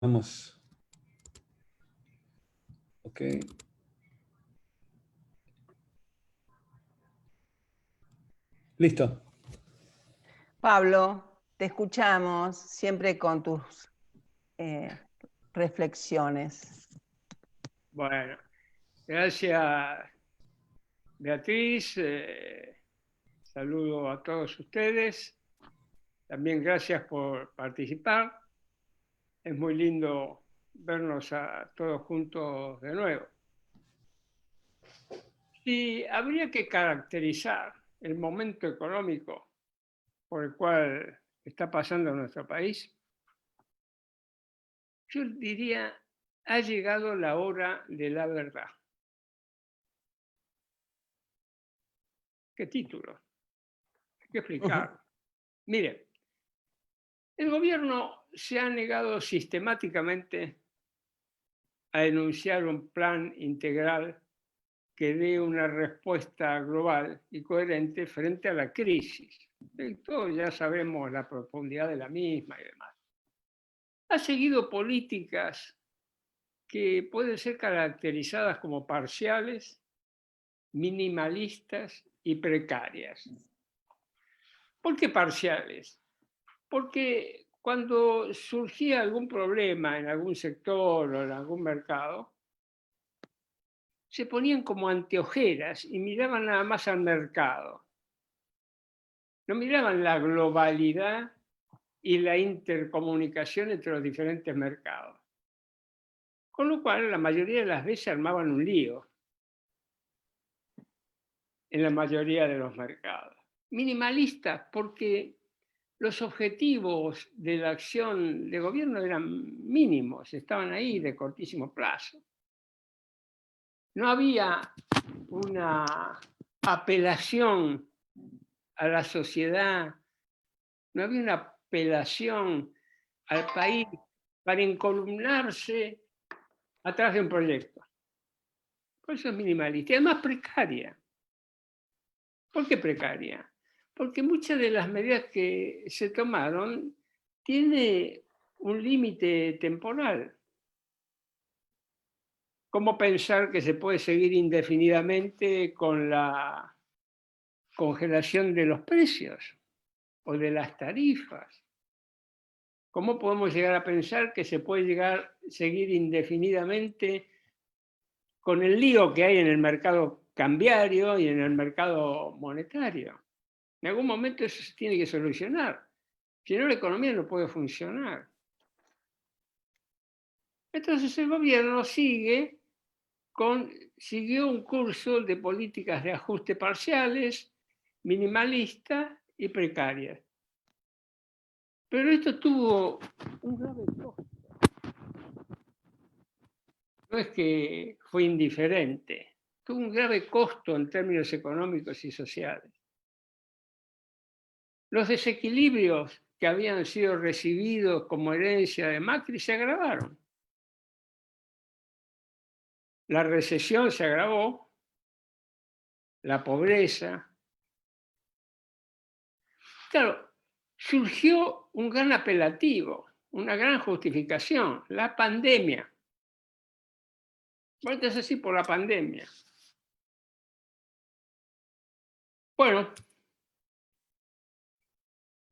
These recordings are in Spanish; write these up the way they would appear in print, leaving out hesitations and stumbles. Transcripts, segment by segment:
Vamos. Ok. Listo. Pablo, te escuchamos siempre con tus reflexiones. Bueno, gracias Beatriz, saludo a todos ustedes, también gracias por participar, es muy lindo vernos a todos juntos de nuevo. Si habría que caracterizar el momento económico por el cual está pasando nuestro país, yo diría, ha llegado la hora de la verdad. ¿Qué título? Hay que explicarlo. Mire, el gobierno se ha negado sistemáticamente a enunciar un plan integral que dé una respuesta global y coherente frente a la crisis. Todos ya sabemos la profundidad de la misma y demás. Ha seguido políticas que pueden ser caracterizadas como parciales, minimalistas y precarias. ¿Por qué parciales? Porque cuando surgía algún problema en algún sector o en algún mercado, se ponían como anteojeras y miraban nada más al mercado. No miraban la globalidad y la intercomunicación entre los diferentes mercados. Con lo cual, la mayoría de las veces armaban un lío en la mayoría de los mercados. Minimalistas porque los objetivos de la acción de gobierno eran mínimos, estaban ahí de cortísimo plazo. No había una apelación a la sociedad, no había una apelación al país para encolumnarse atrás de un proyecto. Por eso es minimalista y además precaria. ¿Por qué precaria? Porque muchas de las medidas que se tomaron tienen un límite temporal. ¿Cómo pensar que se puede seguir indefinidamente con la congelación de los precios o de las tarifas? ¿Cómo podemos llegar a pensar que se puede seguir indefinidamente con el lío que hay en el mercado cambiario y en el mercado monetario? En algún momento eso se tiene que solucionar. Si no, la economía no puede funcionar. Entonces el gobierno siguió un curso de políticas de ajuste parciales, minimalistas y precarias. Pero esto tuvo un grave costo. No es que fue indiferente, tuvo un grave costo en términos económicos y sociales. Los desequilibrios que habían sido recibidos como herencia de Macri se agravaron. La recesión se agravó, la pobreza. Claro, surgió un gran apelativo, una gran justificación, la pandemia. Bueno, es así por la pandemia. Bueno,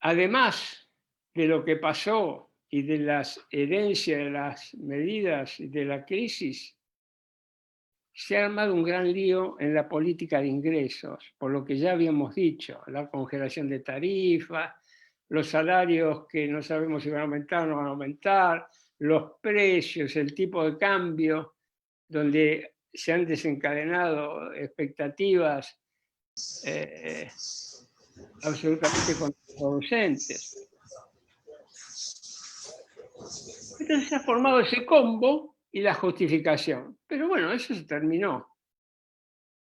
además de lo que pasó y de las herencias de las medidas de la crisis, se ha armado un gran lío en la política de ingresos, por lo que ya habíamos dicho, la congelación de tarifas, los salarios que no sabemos si van a aumentar o no van a aumentar, los precios, el tipo de cambio, donde se han desencadenado expectativas absolutamente contraproducentes. Entonces se ha formado ese combo y la justificación. Pero bueno, eso se terminó.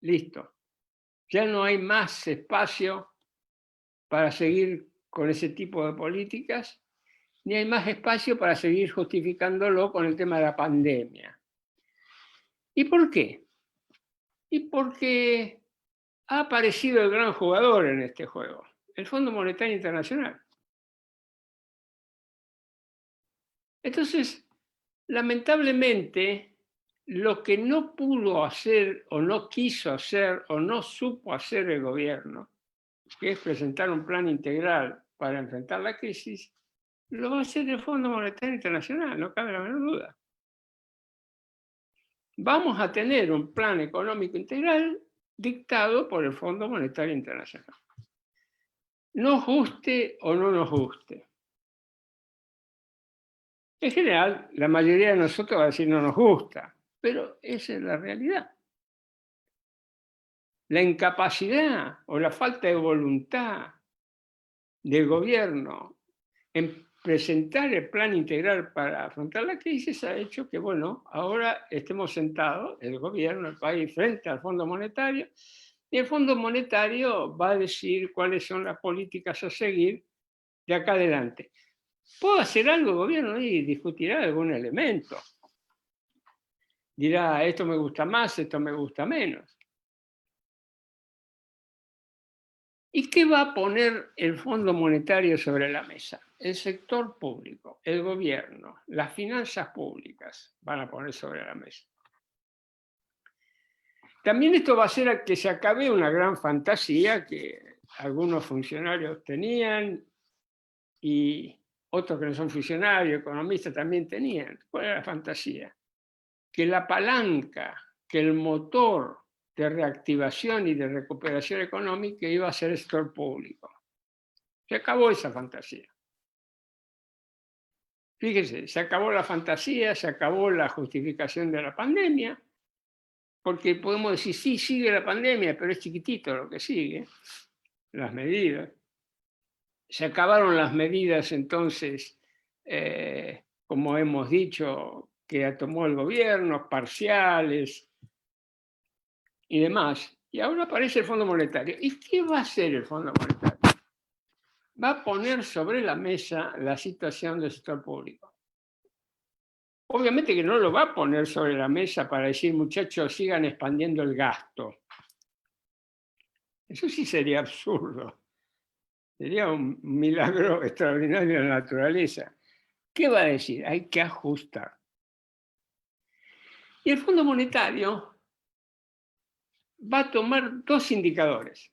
Listo. Ya no hay más espacio para seguir con ese tipo de políticas, ni hay más espacio para seguir justificándolo con el tema de la pandemia. ¿Y por qué? Y porque ha aparecido el gran jugador en este juego, el Fondo Monetario Internacional. Entonces, Lamentablemente, lo que no pudo hacer o no quiso hacer o no supo hacer el gobierno, que es presentar un plan integral para enfrentar la crisis, lo va a hacer el Fondo Monetario Internacional, no cabe la menor duda. Vamos a tener un plan económico integral dictado por el Fondo Monetario Internacional. Nos guste o no nos guste. En general, la mayoría de nosotros va a decir no nos gusta, pero esa es la realidad. La incapacidad o la falta de voluntad del gobierno en presentar el plan integral para afrontar la crisis ha hecho que, bueno, ahora estemos sentados, el gobierno, el país, frente al Fondo Monetario, y el Fondo Monetario va a decir cuáles son las políticas a seguir de acá adelante. ¿Puedo hacer algo el gobierno? Y discutirá algún elemento. Dirá, esto me gusta más, esto me gusta menos. ¿Y qué va a poner el Fondo Monetario sobre la mesa? El sector público, el gobierno, las finanzas públicas van a poner sobre la mesa. También esto va a hacer que se acabe una gran fantasía que algunos funcionarios tenían y otros que no son funcionarios, economistas también tenían. ¿Cuál era la fantasía? Que la palanca, que el motor de reactivación y de recuperación económica iba a ser el sector público. Se acabó esa fantasía. Fíjese, se acabó la fantasía, se acabó la justificación de la pandemia, porque podemos decir, sí, sigue la pandemia, pero es chiquitito lo que sigue, las medidas. Se acabaron las medidas entonces, como hemos dicho, que tomó el gobierno, parciales y demás. Y ahora aparece el Fondo Monetario. ¿Y qué va a hacer el Fondo Monetario? Va a poner sobre la mesa la situación del sector público. Obviamente que no lo va a poner sobre la mesa para decir, muchachos, sigan expandiendo el gasto. Eso sí sería absurdo. Sería un milagro extraordinario de la naturaleza. ¿Qué va a decir? Hay que ajustar. Y el Fondo Monetario va a tomar dos indicadores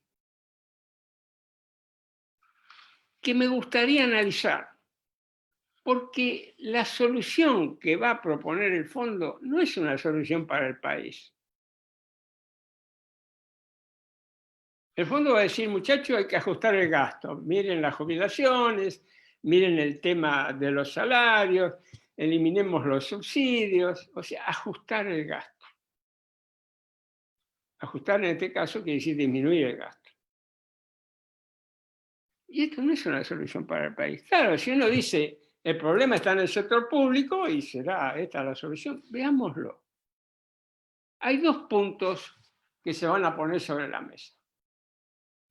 que me gustaría analizar, porque la solución que va a proponer el fondo no es una solución para el país. El fondo va a decir, muchachos, hay que ajustar el gasto. Miren las jubilaciones, miren el tema de los salarios, eliminemos los subsidios, o sea, ajustar el gasto. Ajustar en este caso quiere decir disminuir el gasto. Y esto no es una solución para el país. Claro, si uno dice, el problema está en el sector público y será esta la solución, veámoslo. Hay dos puntos que se van a poner sobre la mesa.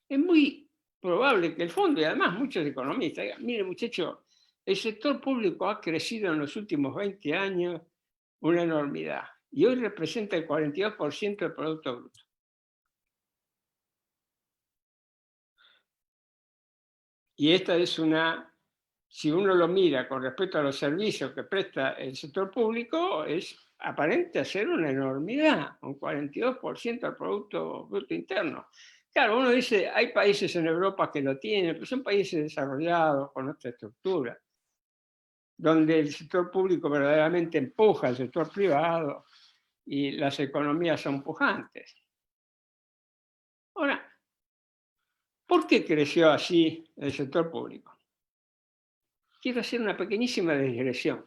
Es muy probable que el fondo, y además muchos economistas, digan, mire muchachos, el sector público ha crecido en los últimos 20 años una enormidad y hoy representa el 42% del Producto Bruto. Y esta es una, si uno lo mira con respecto a los servicios que presta el sector público, es aparente ser una enormidad, un 42% del Producto Bruto Interno. Claro, uno dice, hay países en Europa que lo tienen, pero son países desarrollados con nuestra estructura, donde el sector público verdaderamente empuja al sector privado y las economías son pujantes. Ahora, ¿por qué creció así el sector público? Quiero hacer una pequeñísima digresión.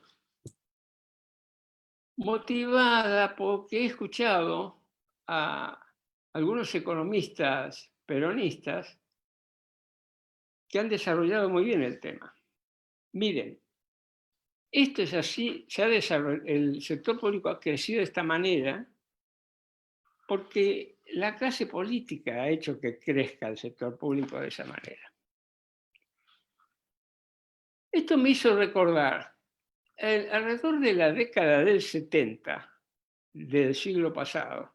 Motivada porque he escuchado a algunos economistas peronistas que han desarrollado muy bien el tema. Miren, esto es así, el sector público ha crecido de esta manera porque la clase política ha hecho que crezca el sector público de esa manera. Esto me hizo recordar, alrededor de la década del 70 del siglo pasado,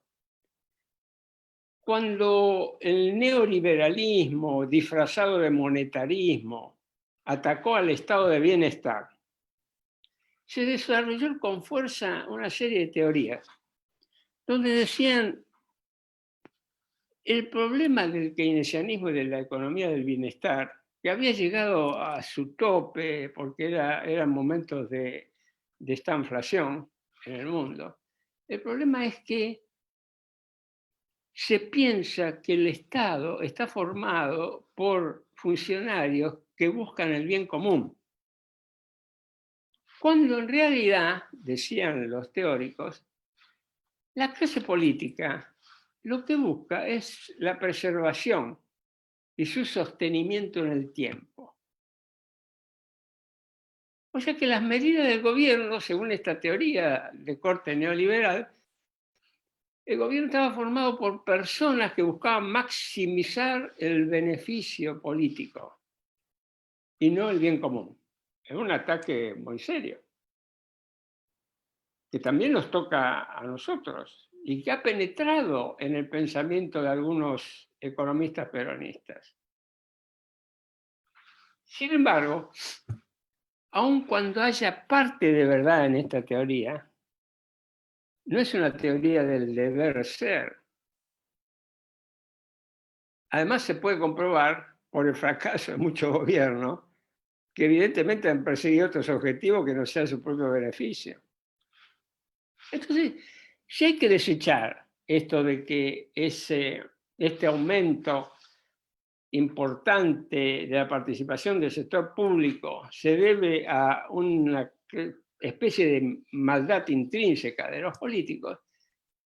cuando el neoliberalismo disfrazado de monetarismo atacó al estado de bienestar, se desarrolló con fuerza una serie de teorías, donde decían el problema del keynesianismo y de la economía del bienestar, que había llegado a su tope porque eran momentos de esta inflación en el mundo, el problema es que se piensa que el Estado está formado por funcionarios que buscan el bien común, cuando en realidad, decían los teóricos, la clase política lo que busca es la preservación y su sostenimiento en el tiempo. O sea que las medidas del gobierno, según esta teoría de corte neoliberal, el gobierno estaba formado por personas que buscaban maximizar el beneficio político y no el bien común. Es un ataque muy serio, que también nos toca a nosotros y que ha penetrado en el pensamiento de algunos economistas peronistas. Sin embargo, aun cuando haya parte de verdad en esta teoría, no es una teoría del deber ser. Además, se puede comprobar por el fracaso de muchos gobiernos que evidentemente han perseguido otros objetivos que no sean su propio beneficio. Entonces, si hay que desechar esto de que este aumento importante de la participación del sector público se debe a una especie de maldad intrínseca de los políticos,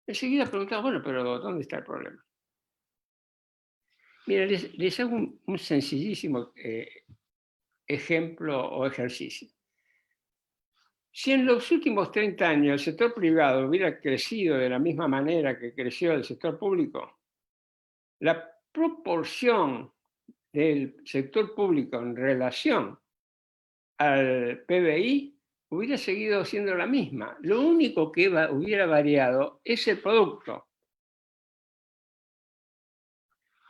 enseguida preguntamos, bueno, pero ¿dónde está el problema? Mira, les hago un sencillísimo ejemplo o ejercicio. Si en los últimos 30 años el sector privado hubiera crecido de la misma manera que creció el sector público, la proporción del sector público en relación al PBI hubiera seguido siendo la misma. Lo único que hubiera variado es el producto.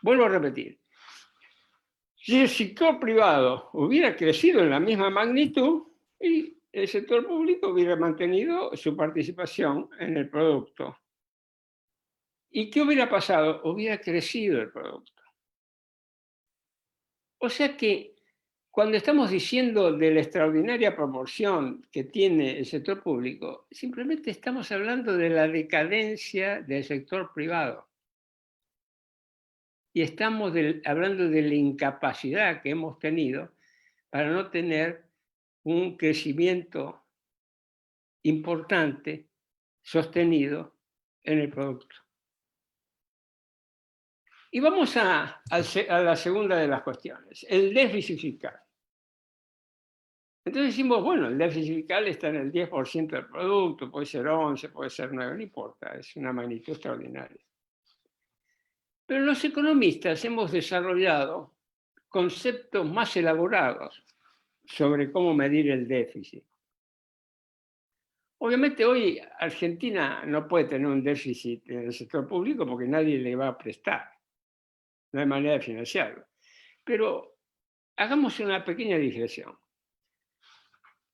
Vuelvo a repetir. Si el sector privado hubiera crecido en la misma magnitud, y el sector público hubiera mantenido su participación en el producto. ¿Y qué hubiera pasado? Hubiera crecido el producto. O sea que cuando estamos diciendo de la extraordinaria proporción que tiene el sector público, simplemente estamos hablando de la decadencia del sector privado. Y estamos hablando de la incapacidad que hemos tenido para no tener un crecimiento importante, sostenido en el producto. Y vamos a la segunda de las cuestiones, el déficit fiscal. Entonces decimos, bueno, el déficit fiscal está en el 10% del producto, puede ser 11, puede ser 9, no importa, es una magnitud extraordinaria. Pero los economistas hemos desarrollado conceptos más elaborados sobre cómo medir el déficit. Obviamente hoy Argentina no puede tener un déficit en el sector público porque nadie le va a prestar. No hay manera de financiarlo. Pero hagamos una pequeña digresión.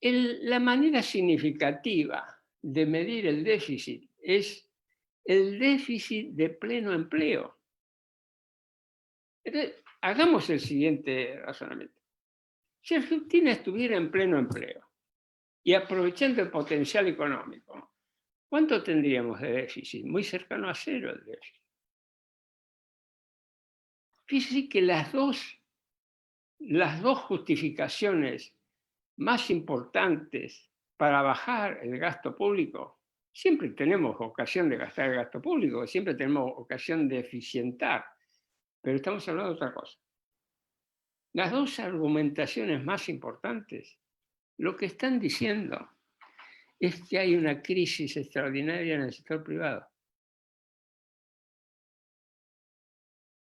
La manera significativa de medir el déficit es el déficit de pleno empleo. Entonces, hagamos el siguiente razonamiento. Si Argentina estuviera en pleno empleo y aprovechando el potencial económico, ¿cuánto tendríamos de déficit? Muy cercano a cero el déficit. Fíjense que las dos justificaciones más importantes para bajar el gasto público, siempre tenemos ocasión de gastar el gasto público, siempre tenemos ocasión de eficientar, pero estamos hablando de otra cosa. Las dos argumentaciones más importantes, lo que están diciendo es que hay una crisis extraordinaria en el sector privado.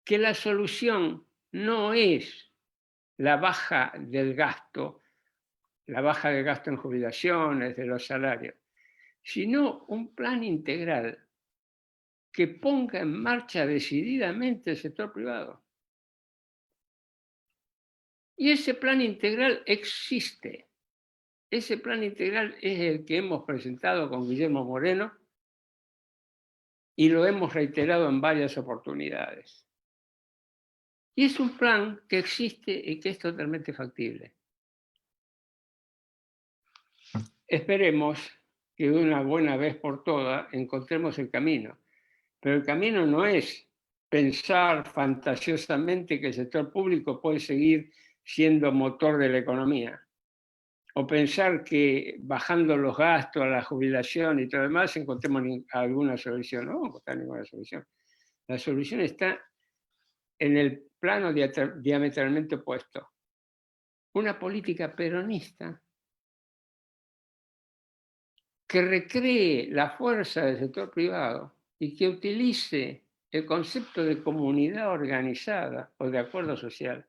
Que la solución no es la baja del gasto en jubilaciones, de los salarios, sino un plan integral que ponga en marcha decididamente el sector privado. Y ese plan integral existe. Ese plan integral es el que hemos presentado con Guillermo Moreno y lo hemos reiterado en varias oportunidades. Y es un plan que existe y que es totalmente factible. Esperemos que de una buena vez por todas encontremos el camino. Pero el camino no es pensar fantasiosamente que el sector público puede seguir siendo motor de la economía, o pensar que bajando los gastos, la jubilación y todo lo demás encontremos alguna solución. No vamos a encontrar ninguna solución. La solución está en el plano diametralmente opuesto. Una política peronista que recree la fuerza del sector privado y que utilice el concepto de comunidad organizada o de acuerdo social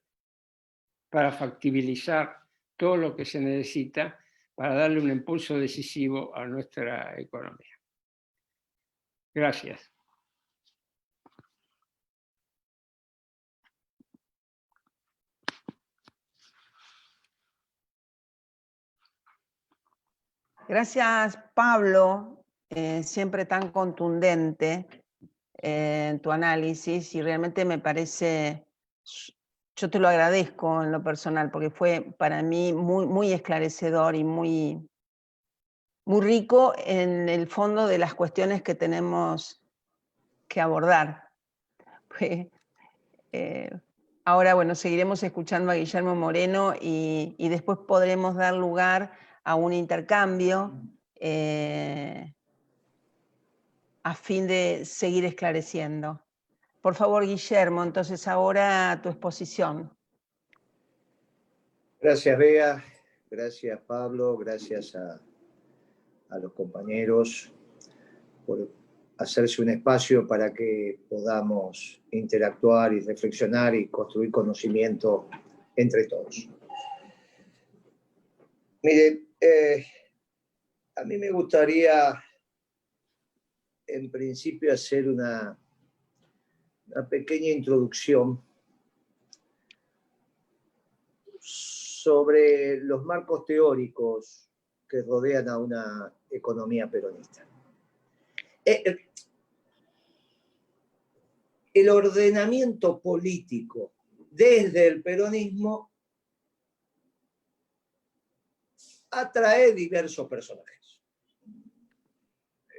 para factibilizar todo lo que se necesita para darle un impulso decisivo a nuestra economía. Gracias. Gracias, Pablo, siempre tan contundente en tu análisis, y realmente me parece, yo te lo agradezco en lo personal, porque fue para mí muy, muy esclarecedor y muy, muy rico en el fondo de las cuestiones que tenemos que abordar. Ahora, bueno, seguiremos escuchando a Guillermo Moreno y después podremos dar lugar a un intercambio a fin de seguir esclareciendo. Por favor, Guillermo, entonces ahora tu exposición. Gracias, Bea. Gracias, Pablo. Gracias a los compañeros por hacerse un espacio para que podamos interactuar y reflexionar y construir conocimiento entre todos. Mire, a mí me gustaría, en principio, hacer una pequeña introducción sobre los marcos teóricos que rodean a una economía peronista. El ordenamiento político desde el peronismo atrae diversos personajes.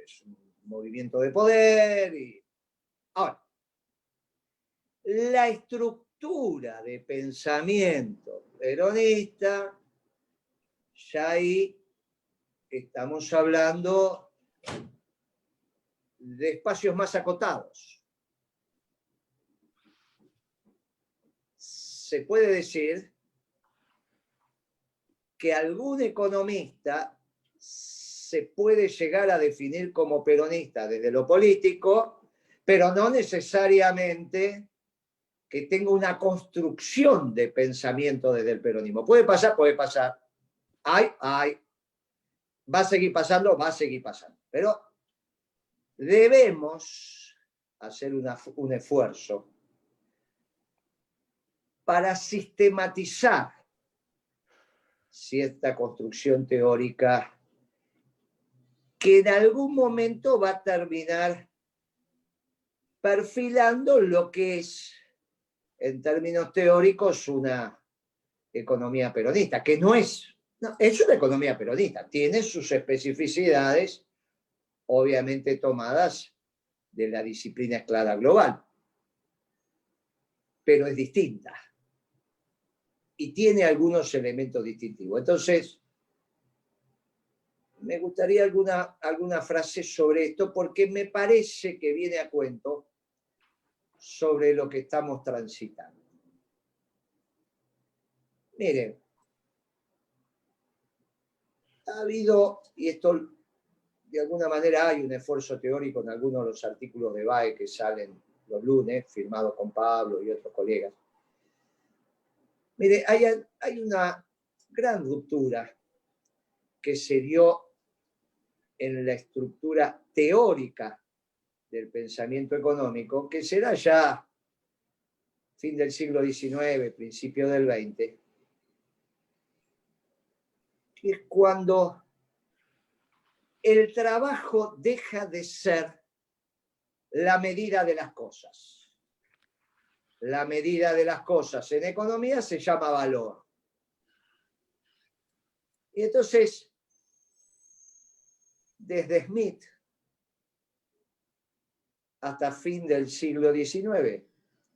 Es un movimiento de poder y... Ahora, la estructura de pensamiento peronista, ya ahí estamos hablando de espacios más acotados. Se puede decir que algún economista se puede llegar a definir como peronista desde lo político, pero no necesariamente que tenga una construcción de pensamiento desde el peronismo. Puede pasar, puede pasar. Va a seguir pasando, va a seguir pasando. Pero debemos hacer un esfuerzo para sistematizar cierta construcción teórica que en algún momento va a terminar perfilando lo que es, en términos teóricos, una economía peronista, que no es una economía peronista, tiene sus especificidades, obviamente tomadas de la disciplina esclava global, pero es distinta y tiene algunos elementos distintivos. Entonces, me gustaría alguna frase sobre esto, porque me parece que viene a cuento sobre lo que estamos transitando. Miren, ha habido, y esto de alguna manera hay un esfuerzo teórico en algunos de los artículos de BAE que salen los lunes, firmados con Pablo y otros colegas. Mire, hay una gran ruptura que se dio en la estructura teórica del pensamiento económico, que será ya fin del siglo XIX, principio del XX, que es cuando el trabajo deja de ser la medida de las cosas. La medida de las cosas en economía se llama valor. Y entonces, desde Smith hasta fin del siglo XIX,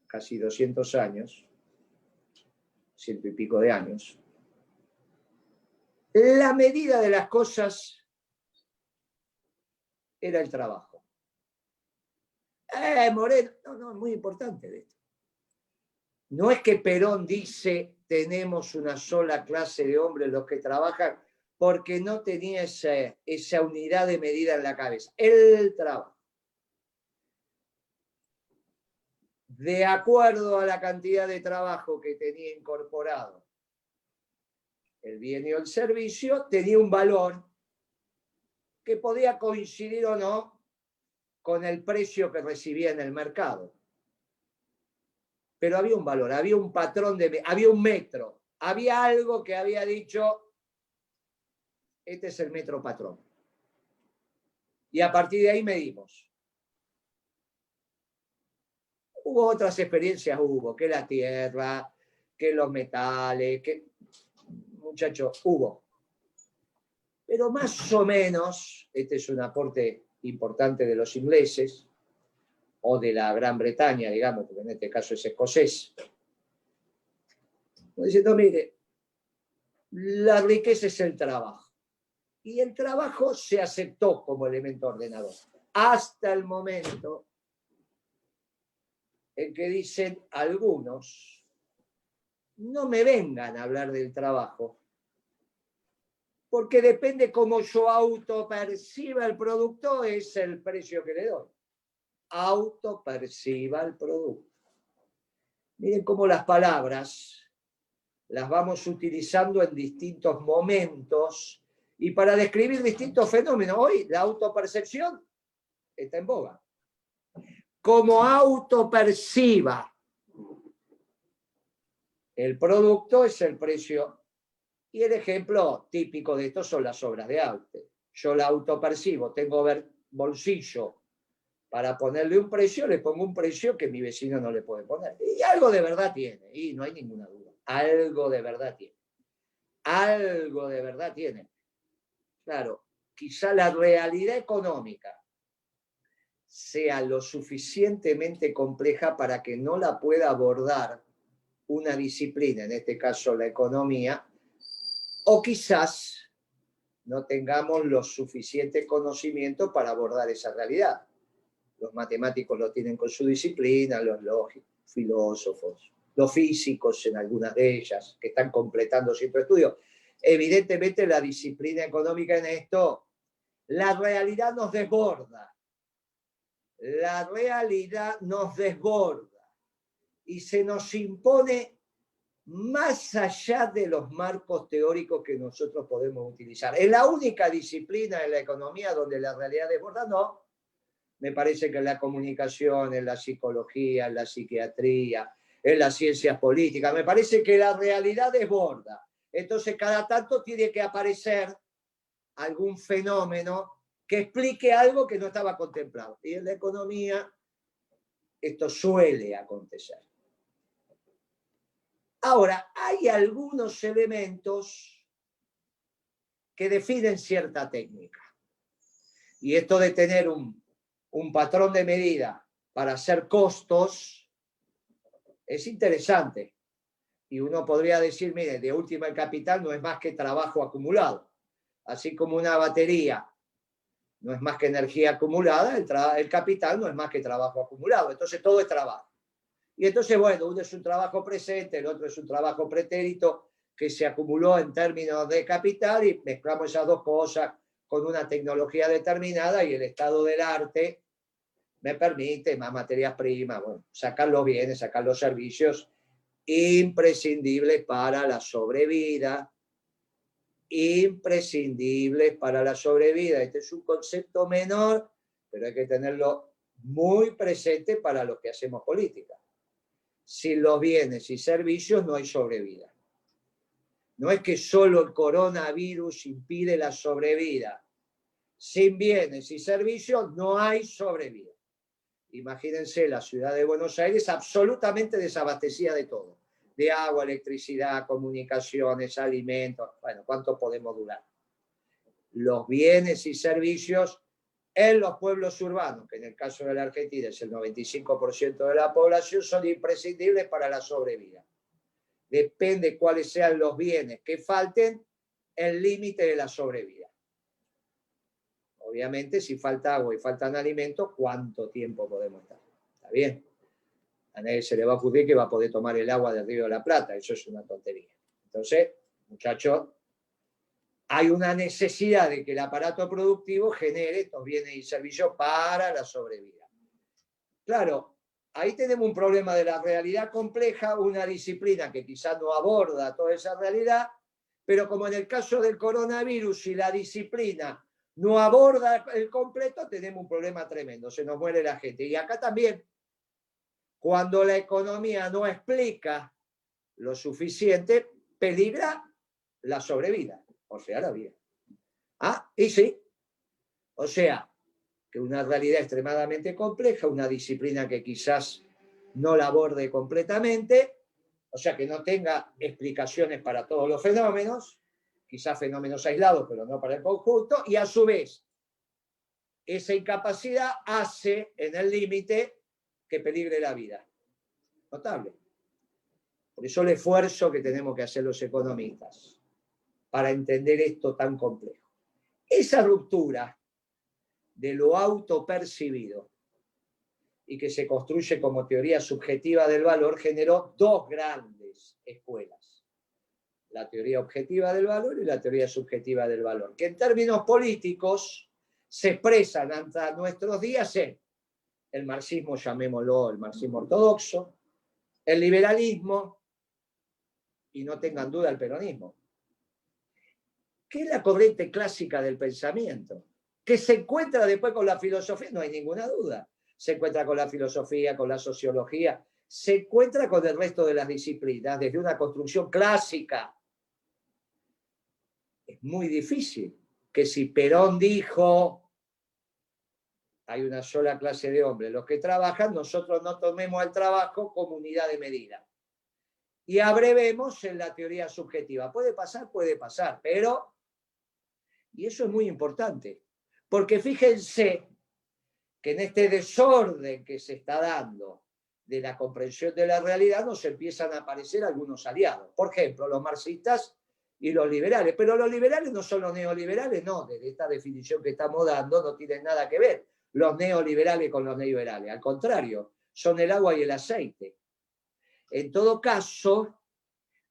casi 200 años, 100 y pico de años, la medida de las cosas era el trabajo. Moreno, no, es muy importante de esto. No es que Perón dice tenemos una sola clase de hombres los que trabajan, porque no tenía esa unidad de medida en la cabeza. El trabajo. De acuerdo a la cantidad de trabajo que tenía incorporado el bien y el servicio, tenía un valor que podía coincidir o no con el precio que recibía en el mercado. Pero había un valor, había un patrón, había un metro, había algo que había dicho, este es el metro patrón. Y a partir de ahí medimos. Hubo otras experiencias, que la tierra, que los metales, que, muchachos, hubo. Pero más o menos, este es un aporte importante de los ingleses, o de la Gran Bretaña, digamos, porque en este caso es escocés. Diciendo, mire, la riqueza es el trabajo. Y el trabajo se aceptó como elemento ordenador. Hasta el momento en que dicen algunos, no me vengan a hablar del trabajo, porque depende cómo yo autoperciba el producto, es el precio que le doy. Autoperciba el producto. Miren cómo las palabras las vamos utilizando en distintos momentos y para describir distintos fenómenos. Hoy la autopercepción está en boga. Como autoperciba el producto es el precio. Y el ejemplo típico de esto son las obras de arte. Yo la autopercibo, tengo bolsillo para ponerle un precio, le pongo un precio que mi vecino no le puede poner. Y algo de verdad tiene, y no hay ninguna duda. Algo de verdad tiene. Algo de verdad tiene. Claro, quizá la realidad económica sea lo suficientemente compleja para que no la pueda abordar una disciplina, en este caso la economía, o quizás no tengamos los suficientes conocimientos para abordar esa realidad. Los matemáticos lo tienen con su disciplina, los filósofos, los físicos en algunas de ellas, que están completando cierto estudio. Evidentemente la disciplina económica en esto, la realidad nos desborda. La realidad nos desborda y se nos impone más allá de los marcos teóricos que nosotros podemos utilizar. Es la única disciplina en la economía donde la realidad desborda, no. Me parece que en la comunicación, en la psicología, en la psiquiatría, en las ciencias políticas, me parece que la realidad desborda. Entonces, cada tanto tiene que aparecer algún fenómeno que explique algo que no estaba contemplado. Y en la economía esto suele acontecer. Ahora, hay algunos elementos que definen cierta técnica. Y esto de tener un patrón de medida para hacer costos es interesante. Y uno podría decir, mire, de última el capital no es más que trabajo acumulado. Así como una batería no es más que energía acumulada, el capital no es más que trabajo acumulado. Entonces todo es trabajo. Y entonces, bueno, uno es un trabajo presente, el otro es un trabajo pretérito que se acumuló en términos de capital y mezclamos esas dos cosas con una tecnología determinada y el estado del arte me permite más materias primas, bueno, sacar los bienes, sacar los servicios imprescindibles para la sobrevida. Imprescindibles para la sobrevida. Este es un concepto menor, pero hay que tenerlo muy presente para los que hacemos política. Sin los bienes y servicios no hay sobrevida. No es que solo el coronavirus impide la sobrevida. Sin bienes y servicios no hay sobrevida. Imagínense la ciudad de Buenos Aires absolutamente desabastecida de todo. De agua, electricidad, comunicaciones, alimentos. Bueno, ¿cuánto podemos durar? Los bienes y servicios en los pueblos urbanos, que en el caso de la Argentina es el 95% de la población, son imprescindibles para la sobrevida. Depende cuáles sean los bienes que falten, el límite de la sobrevida. Obviamente, si falta agua y faltan alimentos, ¿cuánto tiempo podemos estar? ¿Está bien? A nadie se le va a ocurrir que va a poder tomar el agua del Río de la Plata. Eso es una tontería. Entonces, muchachos, hay una necesidad de que el aparato productivo genere estos bienes y servicios para la sobrevida. Claro, ahí tenemos un problema de la realidad compleja, una disciplina que quizás no aborda toda esa realidad, pero como en el caso del coronavirus, si la disciplina no aborda el completo, tenemos un problema tremendo, se nos muere la gente. Y acá también, cuando la economía no explica lo suficiente, peligra la sobrevida, o sea, la vida. Ah, y sí, o sea, que una realidad extremadamente compleja, una disciplina que quizás no la aborde completamente, o sea, que no tenga explicaciones para todos los fenómenos, quizás fenómenos aislados, pero no para el conjunto, y a su vez, esa incapacidad hace en el límite que peligre la vida. Notable. Por eso el esfuerzo que tenemos que hacer los economistas para entender esto tan complejo. Esa ruptura de lo autopercibido y que se construye como teoría subjetiva del valor generó dos grandes escuelas. La teoría objetiva del valor y la teoría subjetiva del valor, que en términos políticos se expresan hasta nuestros días en el marxismo, llamémoslo el marxismo ortodoxo, el liberalismo y no tengan duda el peronismo, que es la corriente clásica del pensamiento, que se encuentra después con la filosofía, no hay ninguna duda, se encuentra con la filosofía, con la sociología, se encuentra con el resto de las disciplinas desde una construcción clásica. Es muy difícil que si Perón dijo hay una sola clase de hombres, los que trabajan, nosotros no tomemos el trabajo como unidad de medida. Y abrevemos en la teoría subjetiva. Puede pasar, pero, y eso es muy importante, porque fíjense que en este desorden que se está dando de la comprensión de la realidad nos empiezan a aparecer algunos aliados. Por ejemplo, los marxistas y los liberales. Pero los liberales no son los neoliberales, no, desde esta definición que estamos dando no tienen nada que ver los neoliberales con los neoliberales. Al contrario, son el agua y el aceite. En todo caso,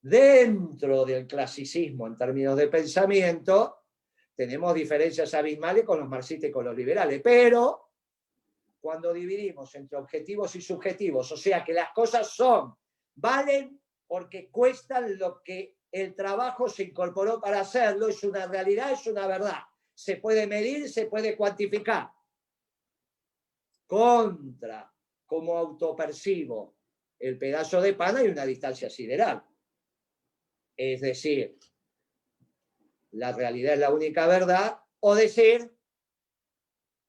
dentro del clasicismo en términos de pensamiento, tenemos diferencias abismales con los marxistas y con los liberales, pero cuando dividimos entre objetivos y subjetivos, o sea que las cosas valen porque cuestan lo que el trabajo se incorporó para hacerlo, es una realidad, es una verdad. Se puede medir, se puede cuantificar. Contra cómo autopercibo el pedazo de pan hay una distancia sideral. Es decir, la realidad es la única verdad, o decir,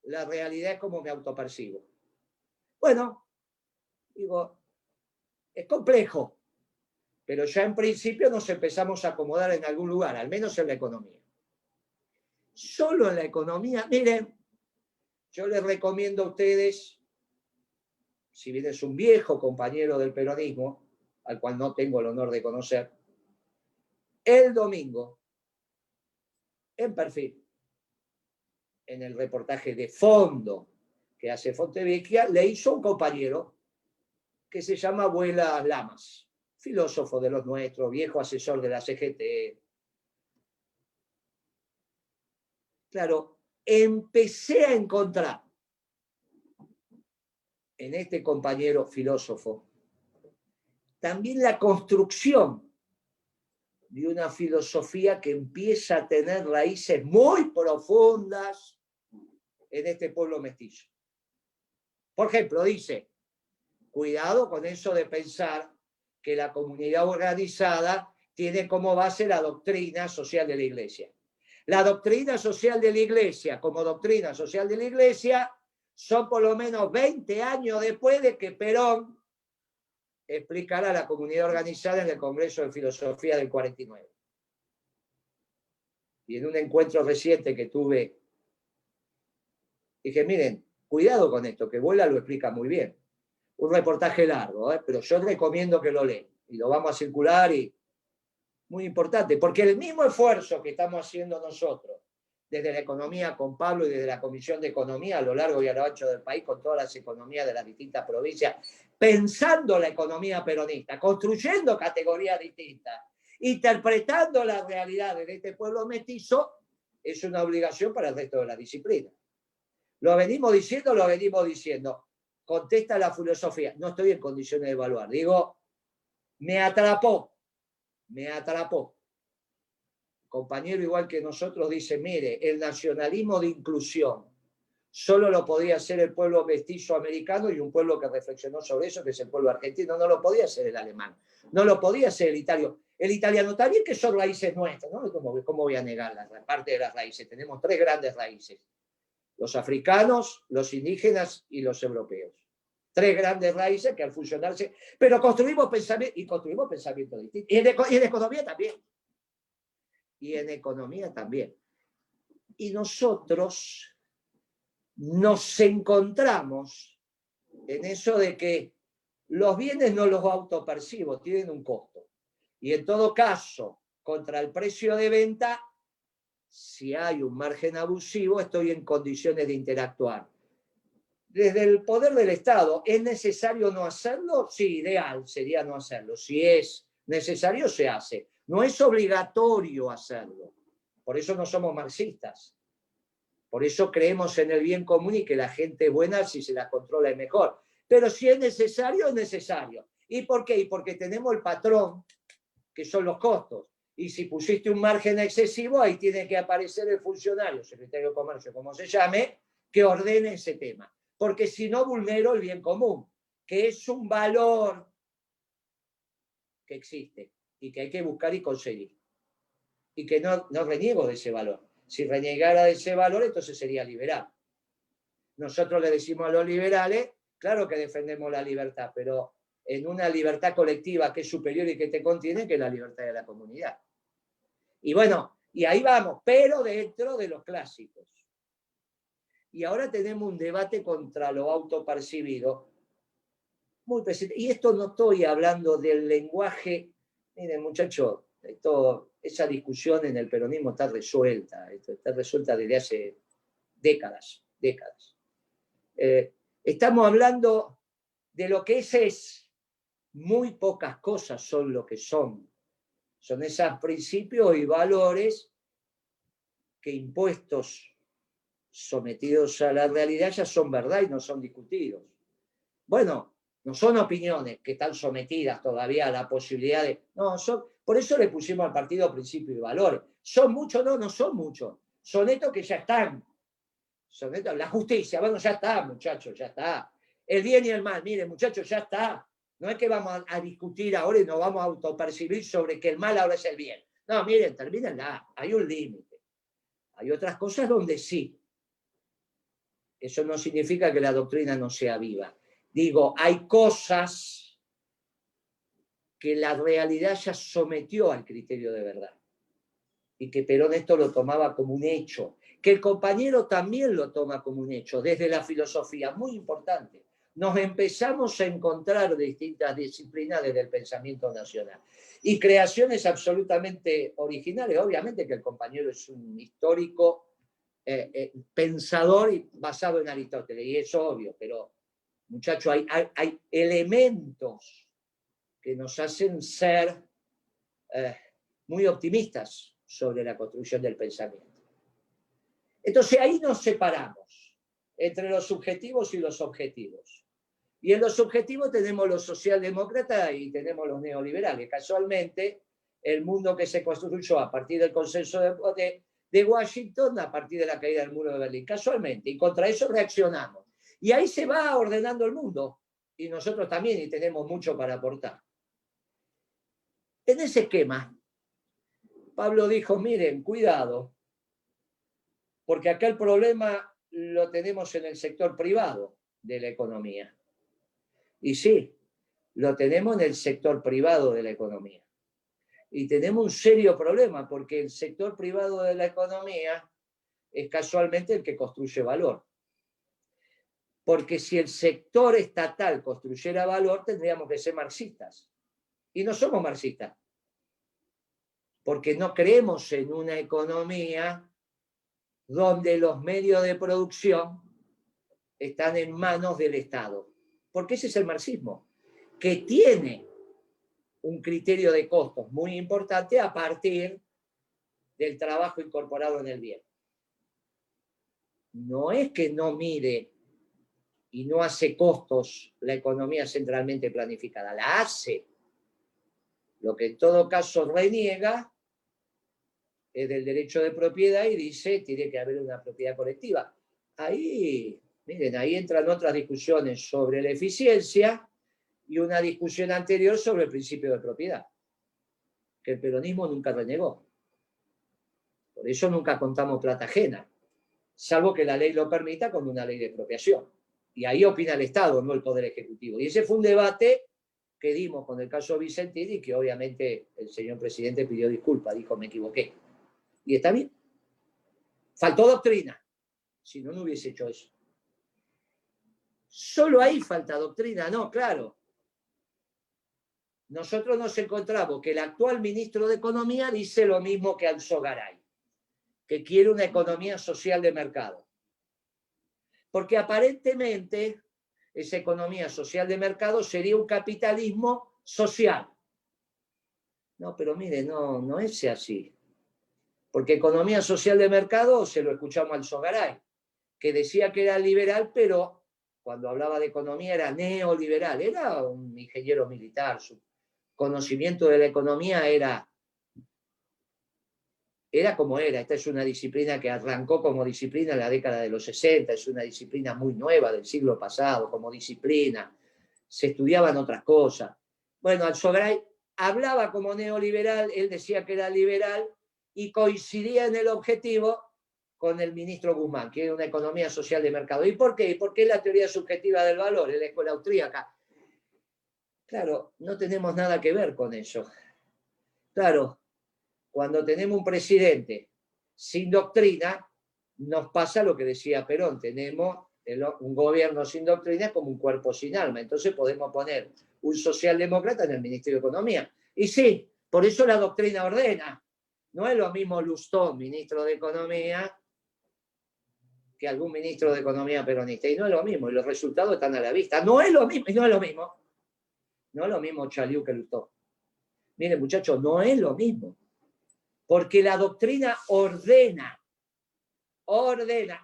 la realidad es como me autopercibo. Bueno, digo, es complejo, pero ya en principio nos empezamos a acomodar en algún lugar, al menos en la economía. Solo en la economía, miren, yo les recomiendo a ustedes, si bien es un viejo compañero del peronismo, al cual no tengo el honor de conocer, el domingo, en Perfil, en el reportaje de fondo que hace Fontevecchia, le hizo un compañero que se llama Abuela Lamas, filósofo de los nuestros, viejo asesor de la CGT. Claro, empecé a encontrar en este compañero filósofo también la construcción de una filosofía que empieza a tener raíces muy profundas en este pueblo mestizo. Por ejemplo, dice, cuidado con eso de pensar que la comunidad organizada tiene como base la doctrina social de la Iglesia. La doctrina social de la Iglesia, como doctrina social de la Iglesia, son por lo menos 20 años después de que Perón explicara a la comunidad organizada en el Congreso de Filosofía del 49. Y en un encuentro reciente que tuve, dije, miren, cuidado con esto, que Bola lo explica muy bien. Un reportaje largo, pero yo recomiendo que lo lean. Y lo vamos a circular y muy importante, porque el mismo esfuerzo que estamos haciendo nosotros, desde la economía con Pablo y desde la Comisión de Economía a lo largo y a lo ancho del país, con todas las economías de las distintas provincias, pensando la economía peronista, construyendo categorías distintas, interpretando las realidades de este pueblo mestizo, es una obligación para el resto de la disciplina. Lo venimos diciendo, contesta la filosofía, no estoy en condiciones de evaluar, digo, me atrapó. Compañero igual que nosotros dice, mire, el nacionalismo de inclusión solo lo podía hacer el pueblo mestizo americano y un pueblo que reflexionó sobre eso, que es el pueblo argentino, no lo podía hacer el alemán, no lo podía hacer el italiano. El italiano también, que son raíces nuestras, ¿no? ¿Cómo voy a negar la parte de las raíces? Tenemos 3 grandes raíces, los africanos, los indígenas y los europeos. 3 grandes raíces que al fusionarse, pero construimos pensamiento distinto. Y en economía también. Y nosotros nos encontramos en eso de que los bienes no los autopercibo, tienen un costo. Y en todo caso, contra el precio de venta, si hay un margen abusivo, estoy en condiciones de interactuar. Desde el poder del Estado, ¿es necesario no hacerlo? Sí, ideal sería no hacerlo. Si es necesario, se hace. No es obligatorio hacerlo. Por eso no somos marxistas. Por eso creemos en el bien común y que la gente es buena si se la controla es mejor. Pero si es necesario, es necesario. ¿Y por qué? Y porque tenemos el patrón, que son los costos. Y si pusiste un margen excesivo, ahí tiene que aparecer el funcionario, secretario de Comercio, como se llame, que ordene ese tema. Porque si no, vulnero el bien común, que es un valor que existe y que hay que buscar y conseguir. Y que no reniego de ese valor. Si renegara de ese valor, entonces sería liberal. Nosotros le decimos a los liberales, claro que defendemos la libertad, pero en una libertad colectiva que es superior y que te contiene, que es la libertad de la comunidad. Y bueno, y ahí vamos, pero dentro de los clásicos. Y ahora tenemos un debate contra lo autopercibido muy presente. Y esto no estoy hablando del lenguaje. Miren, muchachos, esa discusión en el peronismo está resuelta desde hace décadas. Estamos hablando de lo que es. Muy pocas cosas son lo que son. Son esos principios y valores que impuestos, sometidos a la realidad, ya son verdad y no son discutidos. Bueno, no son opiniones que están sometidas todavía a la posibilidad de... No, por eso le pusimos al partido principios y valores. ¿Son muchos? No son muchos. Son estos que ya están. Son estos, la justicia, bueno, ya está, muchachos, ya está. El bien y el mal, miren, muchachos, ya está. No es que vamos a discutir ahora y nos vamos a autopercibir sobre que el mal ahora es el bien. No, miren, termínenla. Hay un límite. Hay otras cosas donde sí. Eso no significa que la doctrina no sea viva. Digo, hay cosas que la realidad ya sometió al criterio de verdad. Y que Perón esto lo tomaba como un hecho. Que el compañero también lo toma como un hecho, desde la filosofía. Muy importante. Nos empezamos a encontrar distintas disciplinas desde el pensamiento nacional. Y creaciones absolutamente originales. Obviamente que el compañero es un histórico pensador y basado en Aristóteles, y es obvio, pero muchachos, hay elementos que nos hacen ser muy optimistas sobre la construcción del pensamiento. Entonces ahí nos separamos entre los subjetivos y los objetivos. Y en los subjetivos tenemos los socialdemócratas y tenemos los neoliberales. Casualmente, el mundo que se construyó a partir del consenso de Washington a partir de la caída del muro de Berlín, casualmente, y contra eso reaccionamos. Y ahí se va ordenando el mundo, y nosotros también, y tenemos mucho para aportar. En ese esquema, Pablo dijo, miren, cuidado, porque acá el problema lo tenemos en el sector privado de la economía. Y sí, lo tenemos en el sector privado de la economía. Y tenemos un serio problema, porque el sector privado de la economía es casualmente el que construye valor. Porque si el sector estatal construyera valor, tendríamos que ser marxistas. Y no somos marxistas. Porque no creemos en una economía donde los medios de producción están en manos del Estado. Porque ese es el marxismo, que tiene un criterio de costos muy importante a partir del trabajo incorporado en el bien. No es que no mire y no hace costos la economía centralmente planificada, la hace. Lo que en todo caso reniega es del derecho de propiedad y dice tiene que haber una propiedad colectiva. Ahí, miren, ahí entran otras discusiones sobre la eficiencia y una discusión anterior sobre el principio de propiedad, que el peronismo nunca renegó. Por eso nunca contamos plata ajena, salvo que la ley lo permita con una ley de expropiación. Y ahí opina el Estado, no el Poder Ejecutivo. Y ese fue un debate que dimos con el caso Vicentini y que obviamente el señor presidente pidió disculpas, dijo me equivoqué. Y está bien. Faltó doctrina. Si no, no hubiese hecho eso. Solo ahí falta doctrina, no, claro. Nosotros nos encontramos que el actual ministro de Economía dice lo mismo que Alzogaray, que quiere una economía social de mercado. Porque aparentemente esa economía social de mercado sería un capitalismo social. No, pero mire, no es así. Porque economía social de mercado se lo escuchamos al Alzogaray, que decía que era liberal, pero cuando hablaba de economía era neoliberal, era un ingeniero militar, su conocimiento de la economía era como era. Esta es una disciplina que arrancó como disciplina en la década de los 60, es una disciplina muy nueva del siglo pasado, como disciplina. Se estudiaban otras cosas. Bueno, Alzogaray hablaba como neoliberal, él decía que era liberal y coincidía en el objetivo con el ministro Guzmán, que era una economía social de mercado. ¿Y por qué? Porque es la teoría subjetiva del valor, es la escuela austríaca. Claro, no tenemos nada que ver con eso. Claro, cuando tenemos un presidente sin doctrina, nos pasa lo que decía Perón, tenemos un gobierno sin doctrina como un cuerpo sin alma. Entonces podemos poner un socialdemócrata en el Ministerio de Economía. Y sí, por eso la doctrina ordena. No es lo mismo Lustó, ministro de Economía, que algún ministro de Economía peronista. Y no es lo mismo, y los resultados están a la vista. No es lo mismo, y no es lo mismo. No es lo mismo Chaliú que Lustó. Miren, muchachos, no es lo mismo. Porque la doctrina ordena.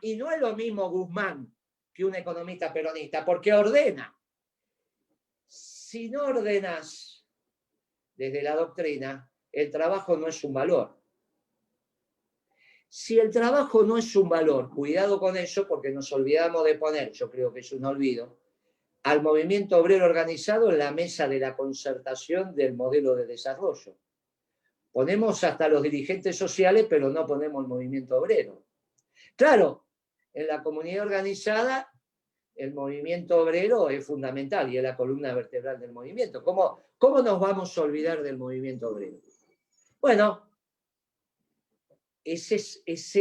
Y no es lo mismo Guzmán que un economista peronista, porque ordena. Si no ordenas desde la doctrina, el trabajo no es un valor. Si el trabajo no es un valor, cuidado con eso, porque nos olvidamos de poner, yo creo que es un olvido, al movimiento obrero organizado en la mesa de la concertación del modelo de desarrollo. Ponemos hasta los dirigentes sociales, pero no ponemos el movimiento obrero. Claro, en la comunidad organizada el movimiento obrero es fundamental y es la columna vertebral del movimiento. ¿Cómo nos vamos a olvidar del movimiento obrero? Bueno, esa es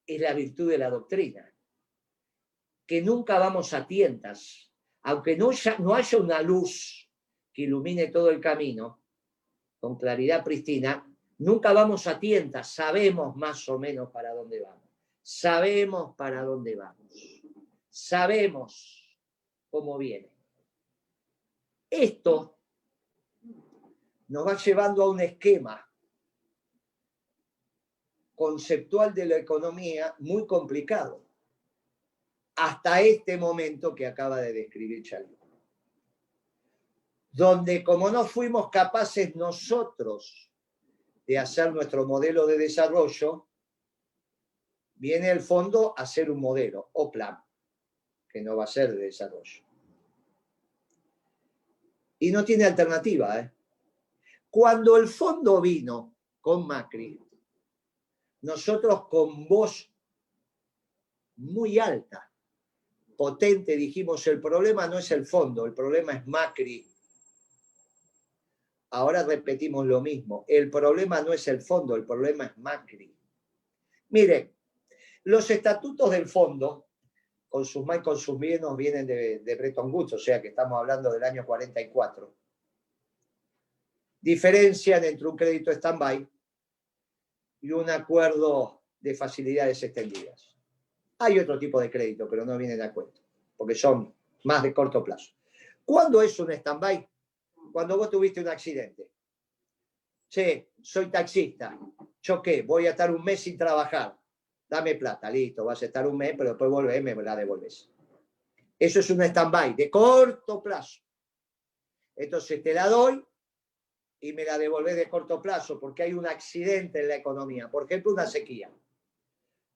la virtud de la doctrina, que nunca vamos a tientas, aunque no haya una luz que ilumine todo el camino, con claridad pristina, nunca vamos a tientas, sabemos más o menos para dónde vamos. Sabemos para dónde vamos. Sabemos cómo viene. Esto nos va llevando a un esquema conceptual de la economía muy complicado, hasta este momento que acaba de describir Chaliú, donde como no fuimos capaces nosotros de hacer nuestro modelo de desarrollo, viene el fondo a ser un modelo o plan, que no va a ser de desarrollo. Y no tiene alternativa. Cuando el fondo vino con Macri, nosotros con voz muy alta, potente, dijimos, el problema no es el fondo, el problema es Macri. Ahora repetimos lo mismo, el problema no es el fondo, el problema es Macri. Mire, los estatutos del fondo, con sus más y con sus menos, vienen de Bretton Woods, o sea que estamos hablando del año 44. Diferencian entre un crédito stand-by y un acuerdo de facilidades extendidas. Hay otro tipo de crédito, pero no vienen a cuento, porque son más de corto plazo. ¿Cuándo es un stand-by? Cuando vos tuviste un accidente. Sí, soy taxista, choqué, voy a estar un mes sin trabajar. Dame plata, listo, vas a estar un mes, pero después volvés, me la devolvés. Eso es un stand-by de corto plazo. Entonces te la doy y me la devolvés de corto plazo porque hay un accidente en la economía. Por ejemplo, una sequía,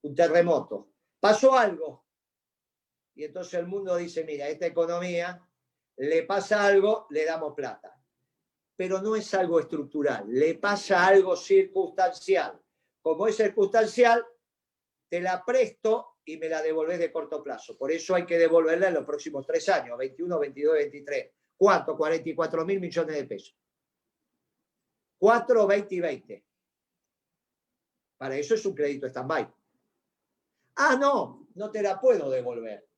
un terremoto. Pasó algo. Y entonces el mundo dice, mira, esta economía le pasa algo, le damos plata. Pero no es algo estructural, le pasa algo circunstancial. Como es circunstancial, te la presto y me la devolvés de corto plazo. Por eso hay que devolverla en los próximos 3 años, 21, 22, 23. ¿Cuánto? 44.000 millones de pesos. 4, 20 y 20. Para eso es un crédito stand-by. Ah, no te la puedo devolver.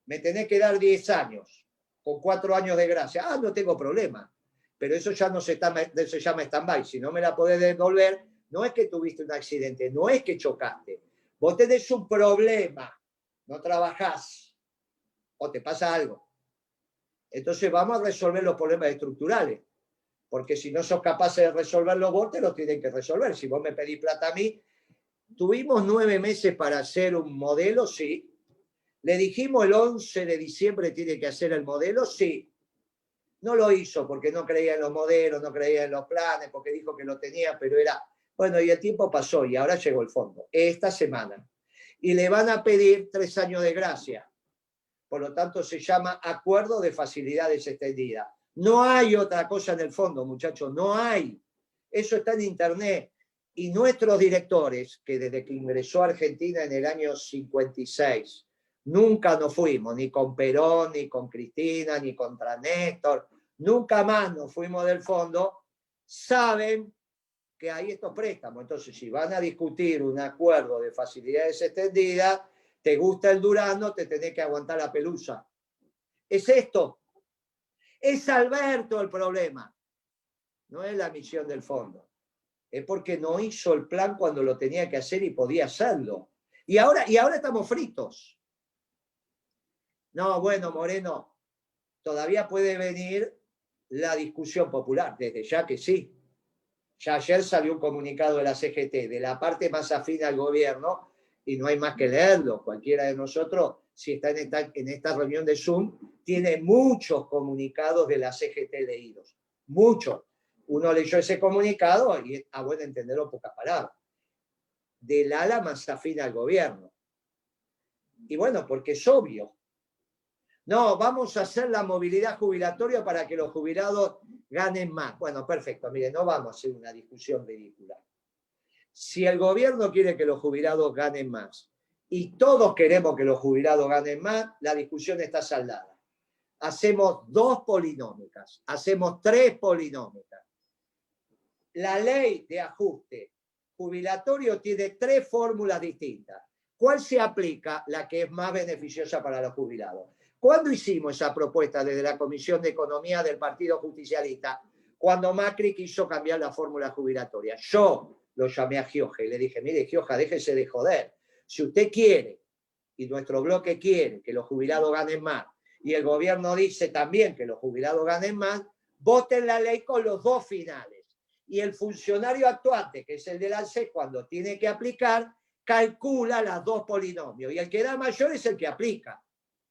Me tenés que dar 10 años, con 4 años de gracia. Ah, no tengo problema. Pero eso ya no se llama stand-by. Si no me la podés devolver, no es que tuviste un accidente, no es que chocaste. Vos tenés un problema, no trabajás, o te pasa algo. Entonces vamos a resolver los problemas estructurales, porque si no sos capaces de resolverlos vos, te los tienen que resolver. Si vos me pedís plata a mí, tuvimos 9 meses para hacer un modelo, sí. Le dijimos el 11 de diciembre tiene que hacer el modelo, sí. No lo hizo porque no creía en los modelos, no creía en los planes, porque dijo que lo tenía, pero era... Bueno, y el tiempo pasó y ahora llegó el fondo, esta semana. Y le van a pedir 3 años de gracia. Por lo tanto, se llama Acuerdo de Facilidades Extendidas. No hay otra cosa en el fondo, muchachos, no hay. Eso está en internet. Y nuestros directores, que desde que ingresó a Argentina en el año 56, nunca nos fuimos, ni con Perón, ni con Cristina, ni contra Néstor, nunca más nos fuimos del fondo, saben que hay estos préstamos. Entonces, si van a discutir un acuerdo de facilidades extendidas, te gusta el durazno, te tenés que aguantar la pelusa. Es esto. Es Alberto el problema. No es la misión del fondo. Es porque no hizo el plan cuando lo tenía que hacer y podía hacerlo. Y ahora estamos fritos. No, bueno, Moreno, todavía puede venir la discusión popular, desde ya que sí. Ya ayer salió un comunicado de la CGT, de la parte más afín al gobierno, y no hay más que leerlo. Cualquiera de nosotros, si está en esta reunión de Zoom, tiene muchos comunicados de la CGT leídos. Muchos. Uno leyó ese comunicado y es a buen entenderlo pocas palabras. Del ala más afín al gobierno. Y bueno, porque es obvio. No, vamos a hacer la movilidad jubilatoria para que los jubilados ganen más. Bueno, perfecto, mire, no vamos a hacer una discusión ridícula. Si el gobierno quiere que los jubilados ganen más y todos queremos que los jubilados ganen más, la discusión está saldada. Hacemos 2 polinómicas, hacemos 3 polinómicas. La ley de ajuste jubilatorio tiene 3 fórmulas distintas. ¿Cuál se aplica? La que es más beneficiosa para los jubilados. ¿Cuándo hicimos esa propuesta desde la Comisión de Economía del Partido Justicialista? Cuando Macri quiso cambiar la fórmula jubilatoria. Yo lo llamé a Gioja y le dije, mire, Gioja, déjese de joder. Si usted quiere, y nuestro bloque quiere, que los jubilados ganen más, y el gobierno dice también que los jubilados ganen más, voten la ley con los 2 finales. Y el funcionario actuante, que es el del ANSES, cuando tiene que aplicar, calcula las 2 polinomios. Y el que da mayor es el que aplica.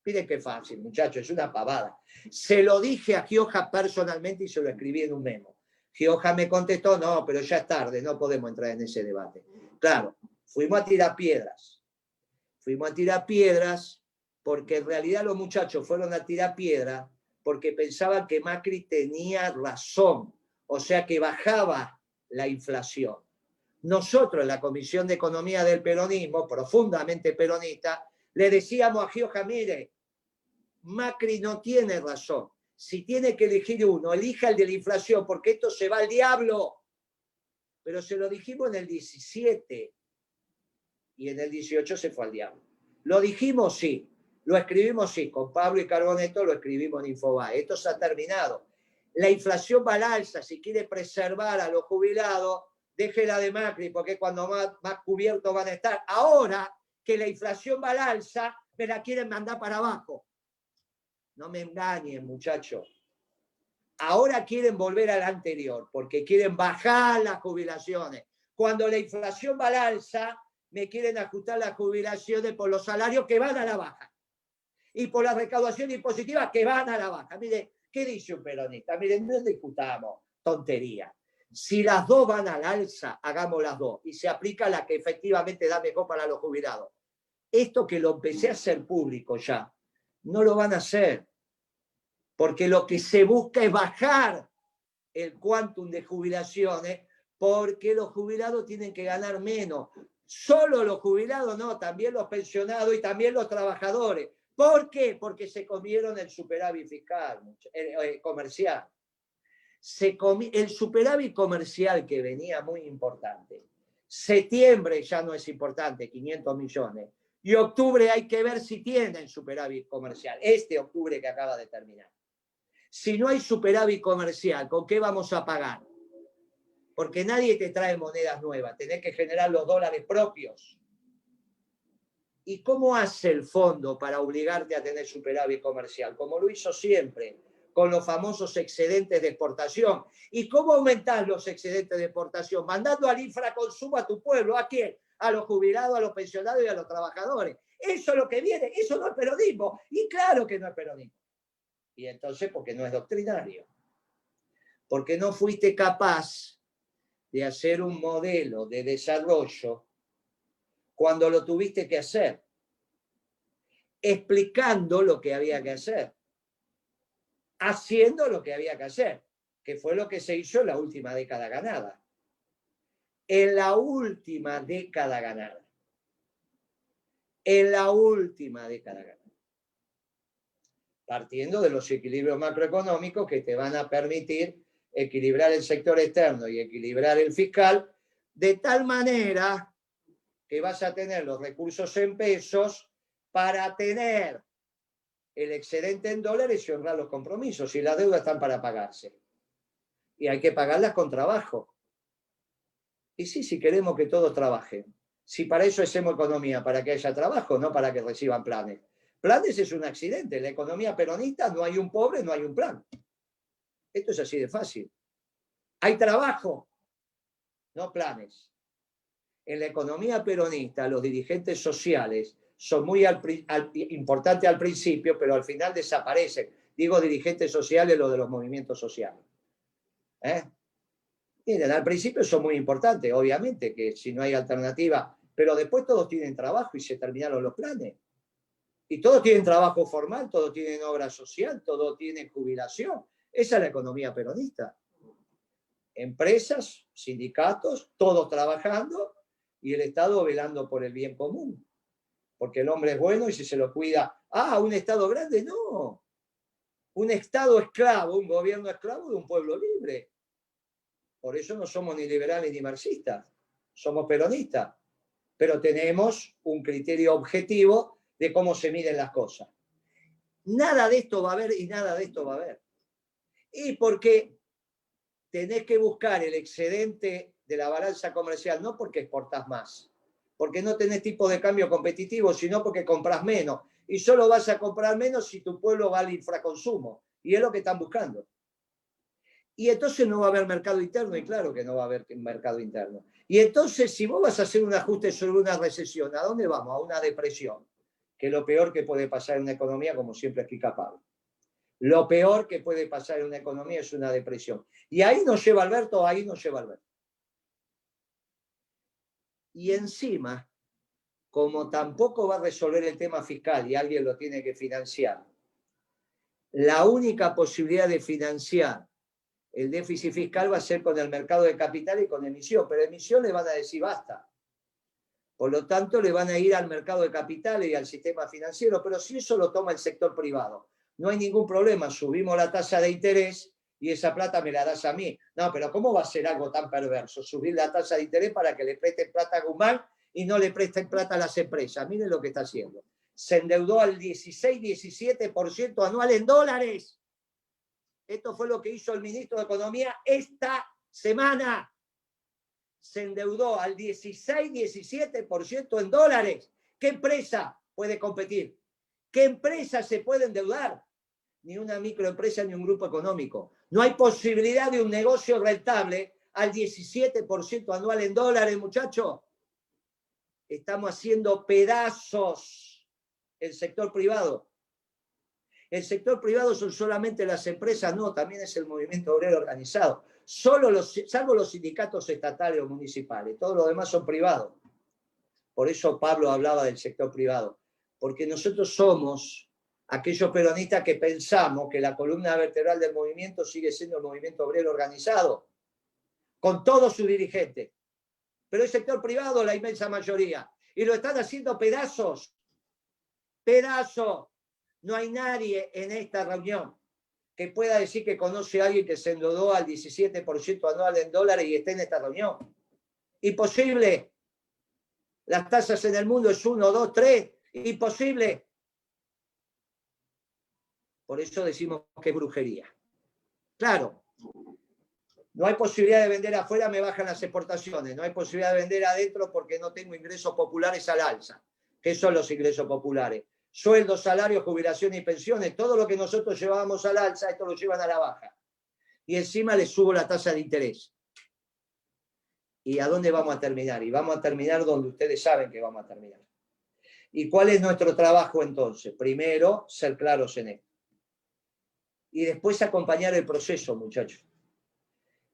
Miren qué fácil, muchachos, es una pavada. Se lo dije a Gioja personalmente y se lo escribí en un memo. Gioja me contestó, no, pero ya es tarde, no podemos entrar en ese debate. Claro, fuimos a tirar piedras. Fuimos a tirar piedras porque en realidad los muchachos fueron a tirar piedras porque pensaban que Macri tenía razón, o sea que bajaba la inflación. Nosotros en la Comisión de Economía del Peronismo, profundamente peronista, le decíamos a Gioja, mire, Macri no tiene razón. Si tiene que elegir uno, elija el de la inflación, porque esto se va al diablo. Pero se lo dijimos en el 17 y en el 18 se fue al diablo. Lo dijimos, sí. Lo escribimos, sí. Con Pablo y Carboneto lo escribimos en Infobae. Esto se ha terminado. La inflación va al alza. Si quiere preservar a los jubilados, déjela de Macri, porque cuando más cubiertos van a estar. Ahora que la inflación va al alza, me la quieren mandar para abajo. No me engañen, muchachos. Ahora quieren volver al anterior, porque quieren bajar las jubilaciones. Cuando la inflación va al alza, me quieren ajustar las jubilaciones por los salarios que van a la baja. Y por la recaudación impositiva que van a la baja. Mire, ¿qué dice un peronista? Miren, no discutamos tontería. Si las dos van al alza, hagamos las dos. Y se aplica la que efectivamente da mejor para los jubilados. Esto que lo empecé a hacer público ya, no lo van a hacer. Porque lo que se busca es bajar el quantum de jubilaciones, porque los jubilados tienen que ganar menos. Solo los jubilados no, también los pensionados y también los trabajadores. ¿Por qué? Porque se comieron el superávit fiscal, comercial. El superávit comercial que venía muy importante. Septiembre ya no es importante, 500 millones. Y octubre hay que ver si tienen superávit comercial. Este octubre que acaba de terminar. Si no hay superávit comercial, ¿con qué vamos a pagar? Porque nadie te trae monedas nuevas, tenés que generar los dólares propios. ¿Y cómo hace el fondo para obligarte a tener superávit comercial? Como lo hizo siempre, con los famosos excedentes de exportación. ¿Y cómo aumentás los excedentes de exportación? Mandando al infraconsumo a tu pueblo. ¿A quién? A los jubilados, a los pensionados y a los trabajadores. Eso es lo que viene, eso no es peronismo. Y claro que no es peronismo. Y entonces, porque no es doctrinario. Porque no fuiste capaz de hacer un modelo de desarrollo cuando lo tuviste que hacer, explicando lo que había que hacer, haciendo lo que había que hacer, que fue lo que se hizo en la última década ganada. En la última década ganada. En la última década ganada. Partiendo de los equilibrios macroeconómicos que te van a permitir equilibrar el sector externo y equilibrar el fiscal, de tal manera que vas a tener los recursos en pesos para tener el excedente en dólares y honrar los compromisos. Y las deudas están para pagarse. Y hay que pagarlas con trabajo. Y sí, si queremos que todos trabajen. Si para eso hacemos economía, para que haya trabajo, no para que reciban planes. Planes es un accidente. En la economía peronista no hay un pobre, no hay un plan. Esto es así de fácil. Hay trabajo, no planes. En la economía peronista, los dirigentes sociales son muy importantes al principio, pero al final desaparecen. Digo dirigentes sociales, lo de los movimientos sociales. Miren, al principio son muy importantes, obviamente, que si no hay alternativa, pero después todos tienen trabajo y se terminaron los planes. Y todos tienen trabajo formal, todos tienen obra social, todos tienen jubilación. Esa es la economía peronista. Empresas, sindicatos, todos trabajando y el Estado velando por el bien común. Porque el hombre es bueno y si se lo cuida. ¿Un Estado grande? No. Un Estado esclavo, un gobierno esclavo de un pueblo libre. Por eso no somos ni liberales ni marxistas. Somos peronistas. Pero tenemos un criterio objetivo de cómo se miden las cosas. Nada de esto va a haber y nada de esto va a haber. Y porque tenés que buscar el excedente de la balanza comercial, no porque exportás más, porque no tenés tipo de cambio competitivo, sino porque comprás menos. Y solo vas a comprar menos si tu pueblo va al infraconsumo. Y es lo que están buscando. Y entonces no va a haber mercado interno, y claro que no va a haber mercado interno. Y entonces, si vos vas a hacer un ajuste sobre una recesión, ¿a dónde vamos? A una depresión, que es lo peor que puede pasar en una economía, como siempre explica Pablo. Lo peor que puede pasar en una economía es una depresión. Y ahí nos lleva Alberto, ahí nos lleva Alberto. Y encima, como tampoco va a resolver el tema fiscal y alguien lo tiene que financiar, la única posibilidad de financiar El déficit fiscal va a ser con el mercado de capital y con emisión, pero emisión le van a decir basta. Por lo tanto, le van a ir al mercado de capitales y al sistema financiero, pero si eso lo toma el sector privado, no hay ningún problema, subimos la tasa de interés y esa plata me la das a mí. No, pero ¿cómo va a ser algo tan perverso? Subir la tasa de interés para que le presten plata a Guzmán y no le presten plata a las empresas. Miren lo que está haciendo. Se endeudó al 16-17% anual en dólares. Esto fue lo que hizo el ministro de Economía esta semana. Se endeudó al 16-17% en dólares. ¿Qué empresa puede competir? ¿Qué empresa se puede endeudar? Ni una microempresa ni un grupo económico. No hay posibilidad de un negocio rentable al 17% anual en dólares, muchachos. Estamos haciendo pedazos el sector privado. El sector privado son solamente las empresas, no, también es el movimiento obrero organizado. Salvo los sindicatos estatales o municipales, todos los demás son privados. Por eso Pablo hablaba del sector privado, porque nosotros somos aquellos peronistas que pensamos que la columna vertebral del movimiento sigue siendo el movimiento obrero organizado, con todos sus dirigentes. Pero el sector privado, la inmensa mayoría, y lo están haciendo pedazos. Pedazos. No hay nadie en esta reunión que pueda decir que conoce a alguien que se endeudó al 17% anual en dólares y esté en esta reunión. Imposible. Las tasas en el mundo es 1, 2, 3. Imposible. Por eso decimos que es brujería. Claro. No hay posibilidad de vender afuera, me bajan las exportaciones. No hay posibilidad de vender adentro porque no tengo ingresos populares al alza. ¿Qué son los ingresos populares? Sueldos, salarios, jubilación y pensiones. Todo lo que nosotros llevábamos al alza, esto lo llevan a la baja. Y encima les subo la tasa de interés. ¿Y a dónde vamos a terminar? Y vamos a terminar donde ustedes saben que vamos a terminar. ¿Y cuál es nuestro trabajo entonces? Primero, ser claros en esto. Y después acompañar el proceso, muchachos.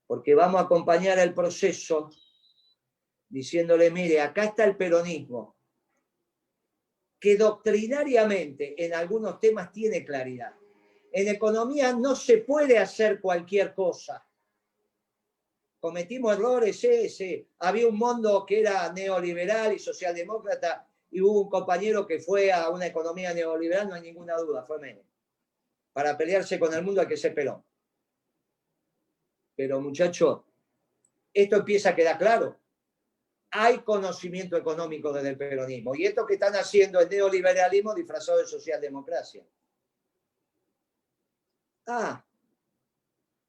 Porque vamos a acompañar el proceso diciéndole, mire, acá está el peronismo, que doctrinariamente en algunos temas tiene claridad. En economía no se puede hacer cualquier cosa. Cometimos errores, sí. Había un mundo que era neoliberal y socialdemócrata y hubo un compañero que fue a una economía neoliberal, no hay ninguna duda, fue Menem. Para pelearse con el mundo hay que ser Perón. Pero muchachos, esto empieza a quedar claro. Hay conocimiento económico desde el peronismo. Y esto que están haciendo es neoliberalismo disfrazado de socialdemocracia.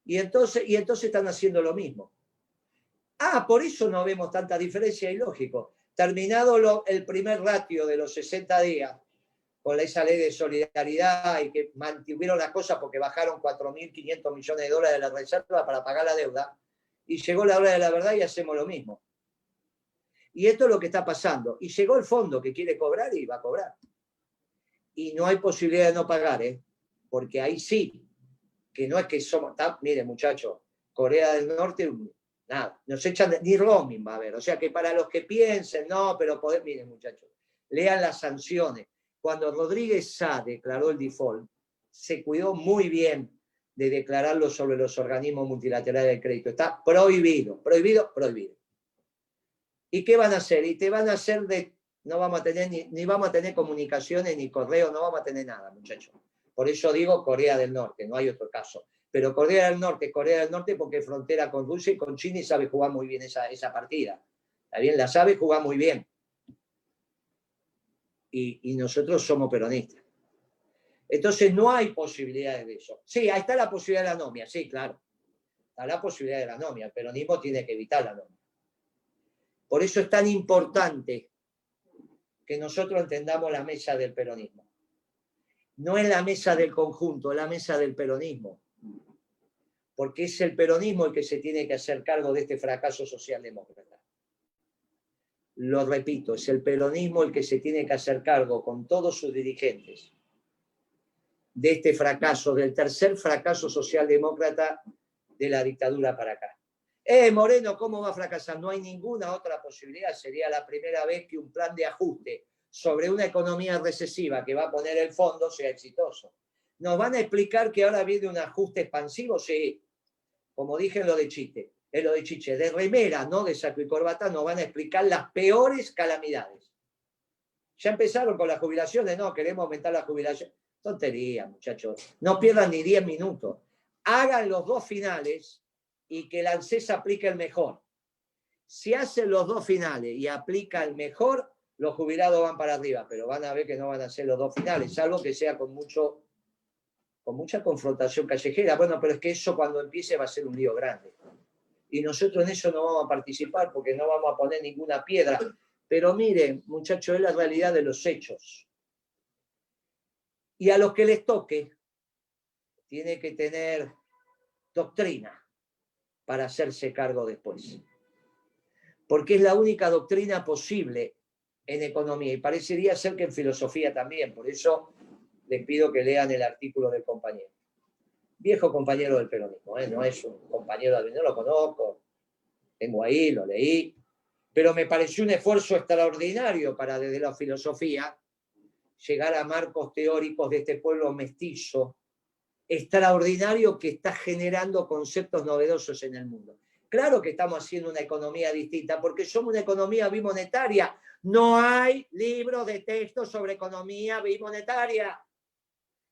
Y entonces están haciendo lo mismo. Por eso no vemos tanta diferencia, y lógico. Terminado el primer ratio de los 60 días, con esa ley de solidaridad y que mantuvieron las cosas porque bajaron 4.500 millones de dólares de la reserva para pagar la deuda, y llegó la hora de la verdad y hacemos lo mismo. Y esto es lo que está pasando. Y llegó el fondo que quiere cobrar y va a cobrar. Y no hay posibilidad de no pagar, porque ahí sí, que no es que somos... Miren, muchachos, Corea del Norte, nada, nos echan, ni roaming va a haber. O sea que para los que piensen, no, pero poder, miren, muchachos, lean las sanciones. Cuando Rodríguez Sá declaró el default, se cuidó muy bien de declararlo sobre los organismos multilaterales de crédito. Está prohibido, prohibido, prohibido. ¿Y qué van a hacer? Y te van a hacer no vamos a tener ni vamos a tener comunicaciones, ni correo, no vamos a tener nada, muchachos. Por eso digo Corea del Norte, no hay otro caso. Pero Corea del Norte porque es frontera con Rusia y con China y sabe jugar muy bien esa partida. ¿Está bien? La sabe jugar muy bien. Y nosotros somos peronistas. Entonces no hay posibilidades de eso. Sí, ahí está la posibilidad de la anomia, sí, claro. Está la posibilidad de la anomia. El peronismo tiene que evitar la anomia. Por eso es tan importante que nosotros entendamos la mesa del peronismo. No es la mesa del conjunto, es la mesa del peronismo. Porque es el peronismo el que se tiene que hacer cargo de este fracaso socialdemócrata. Lo repito, es el peronismo el que se tiene que hacer cargo con todos sus dirigentes de este fracaso, del tercer fracaso socialdemócrata de la dictadura para acá. Moreno, ¿cómo va a fracasar? No hay ninguna otra posibilidad. Sería la primera vez que un plan de ajuste sobre una economía recesiva que va a poner el fondo sea exitoso. ¿Nos van a explicar que ahora viene un ajuste expansivo? Sí. como dije en lo de Chiche, de remera, no de saco y corbata, nos van a explicar las peores calamidades. Ya empezaron con las jubilaciones, no, queremos aumentar la jubilación. Tontería, muchachos. No pierdan ni 10 minutos. Hagan los 2 finales y que el ANSES aplique el mejor. Si hacen los 2 finales y aplica el mejor, los jubilados van para arriba, pero van a ver que no van a hacer los 2 finales, salvo que sea con mucha confrontación callejera. Bueno, pero es que eso cuando empiece va a ser un lío grande. Y nosotros en eso no vamos a participar porque no vamos a poner ninguna piedra. Pero miren, muchachos, es la realidad de los hechos. Y a los que les toque, tiene que tener doctrina para hacerse cargo después. Porque es la única doctrina posible en economía. Y parecería ser que en filosofía también. Por eso les pido que lean el artículo del compañero. Viejo compañero del peronismo, no es un compañero, no lo conozco, tengo ahí, lo leí, pero me pareció un esfuerzo extraordinario para desde la filosofía llegar a marcos teóricos de este pueblo mestizo, extraordinario que está generando conceptos novedosos en el mundo. Claro que estamos haciendo una economía distinta, porque somos una economía bimonetaria. No hay libros de texto sobre economía bimonetaria.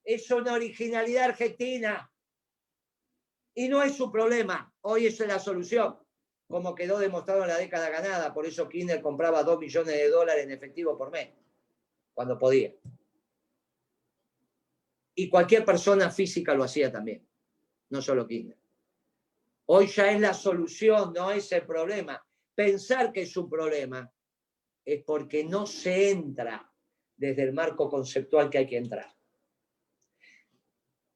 Es una originalidad argentina. Y no es un problema. Hoy esa es la solución. Como quedó demostrado en la década ganada. Por eso Kirchner compraba $2 millones en efectivo por mes. Cuando podía. Y cualquier persona física lo hacía también. No solo Kirchner. Hoy ya es la solución, no es el problema. Pensar que es un problema es porque no se entra desde el marco conceptual que hay que entrar.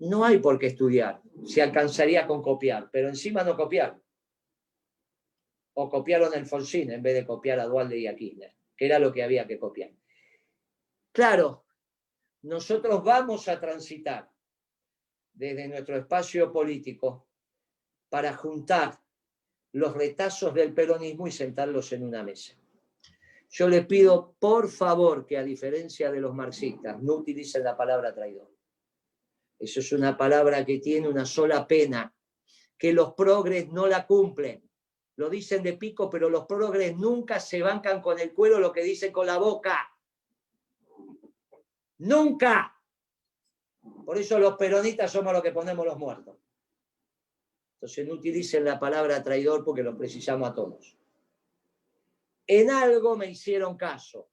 No hay por qué estudiar, se alcanzaría con copiar, pero encima no copiar. O copiaron a Alfonsín en vez de copiar a Duhalde y a Kirchner, que era lo que había que copiar. Claro, nosotros vamos a transitar desde nuestro espacio político para juntar los retazos del peronismo y sentarlos en una mesa. Yo les pido, por favor, que a diferencia de los marxistas, no utilicen la palabra traidor. Eso es una palabra que tiene una sola pena, que los progres no la cumplen. Lo dicen de pico, pero los progres nunca se bancan con el cuero lo que dicen con la boca. ¡Nunca! Por eso los peronistas somos los que ponemos los muertos. Entonces no utilicen la palabra traidor porque los precisamos a todos. En algo me hicieron caso.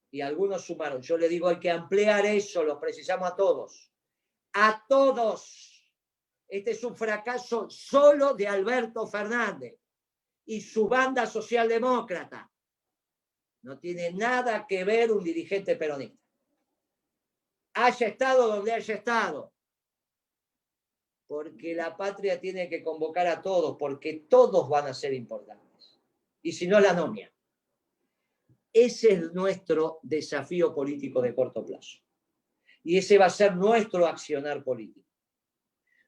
Y algunos sumaron. Yo les digo, hay que ampliar eso, los precisamos a todos. A todos. Este es un fracaso solo de Alberto Fernández y su banda socialdemócrata. No tiene nada que ver un dirigente peronista. Haya estado donde haya estado. Porque la patria tiene que convocar a todos, porque todos van a ser importantes. Y si no, la anomia. Ese es nuestro desafío político de corto plazo. Y ese va a ser nuestro accionar político.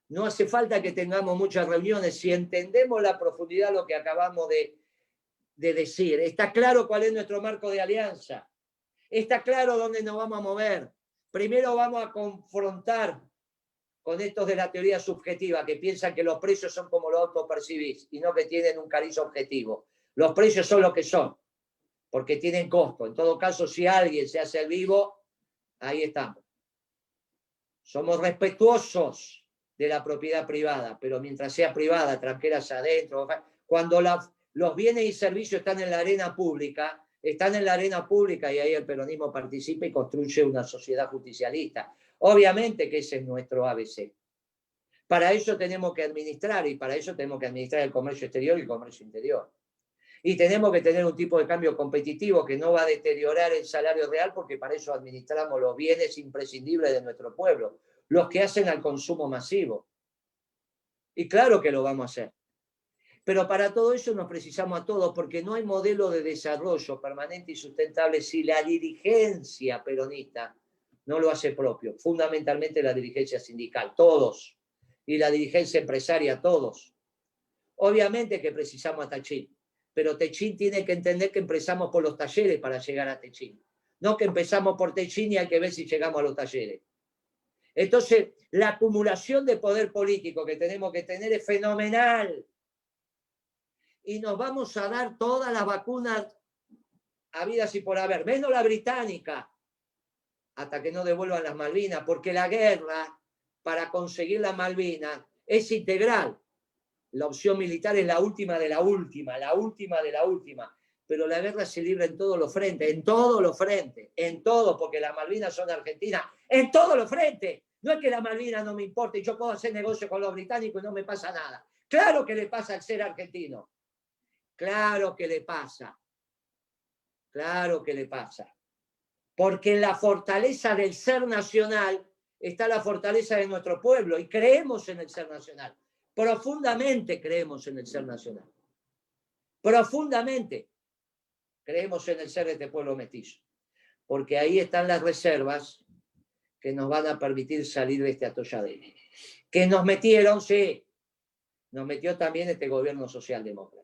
No hace falta que tengamos muchas reuniones. Si entendemos la profundidad de lo que acabamos de decir, está claro cuál es nuestro marco de alianza, está claro dónde nos vamos a mover. Primero vamos a confrontar con estos de la teoría subjetiva, que piensan que los precios son como lo autopercibís y no que tienen un cariz objetivo. Los precios son lo que son, porque tienen costo. En todo caso, si alguien se hace el vivo, ahí estamos. Somos respetuosos de la propiedad privada, pero mientras sea privada, tranqueras adentro, cuando los bienes y servicios están en la arena pública y ahí el peronismo participa y construye una sociedad justicialista. Obviamente que ese es nuestro ABC. Para eso tenemos que administrar, y para eso tenemos que administrar el comercio exterior y el comercio interior. Y tenemos que tener un tipo de cambio competitivo que no va a deteriorar el salario real, porque para eso administramos los bienes imprescindibles de nuestro pueblo, los que hacen al consumo masivo. Y claro que lo vamos a hacer. Pero para todo eso nos precisamos a todos, porque no hay modelo de desarrollo permanente y sustentable si la dirigencia peronista no lo hace propio. Fundamentalmente la dirigencia sindical, todos. Y la dirigencia empresaria, todos. Obviamente que precisamos a Techín, pero Techín tiene que entender que empezamos por los talleres para llegar a Techín. No que empezamos por Techín y hay que ver si llegamos a los talleres. Entonces, la acumulación de poder político que tenemos que tener es fenomenal. Y nos vamos a dar todas las vacunas habidas y por haber, menos la británica, hasta que no devuelvan las Malvinas, porque la guerra para conseguir las Malvinas es integral. La opción militar es la última de la última, la última de la última. Pero la guerra se libra en todos los frentes, en todos los frentes, en todos, porque las Malvinas son argentinas, en todos los frentes. No es que las Malvinas no me importe y yo puedo hacer negocio con los británicos y no me pasa nada. Claro que le pasa al ser argentino. Claro que le pasa. Claro que le pasa. Porque en la fortaleza del ser nacional está la fortaleza de nuestro pueblo y creemos en el ser nacional. Profundamente creemos en el ser nacional. Profundamente creemos en el ser de este pueblo mestizo. Porque ahí están las reservas que nos van a permitir salir de este atolladero. Que nos metieron, sí, nos metió también este gobierno socialdemócrata.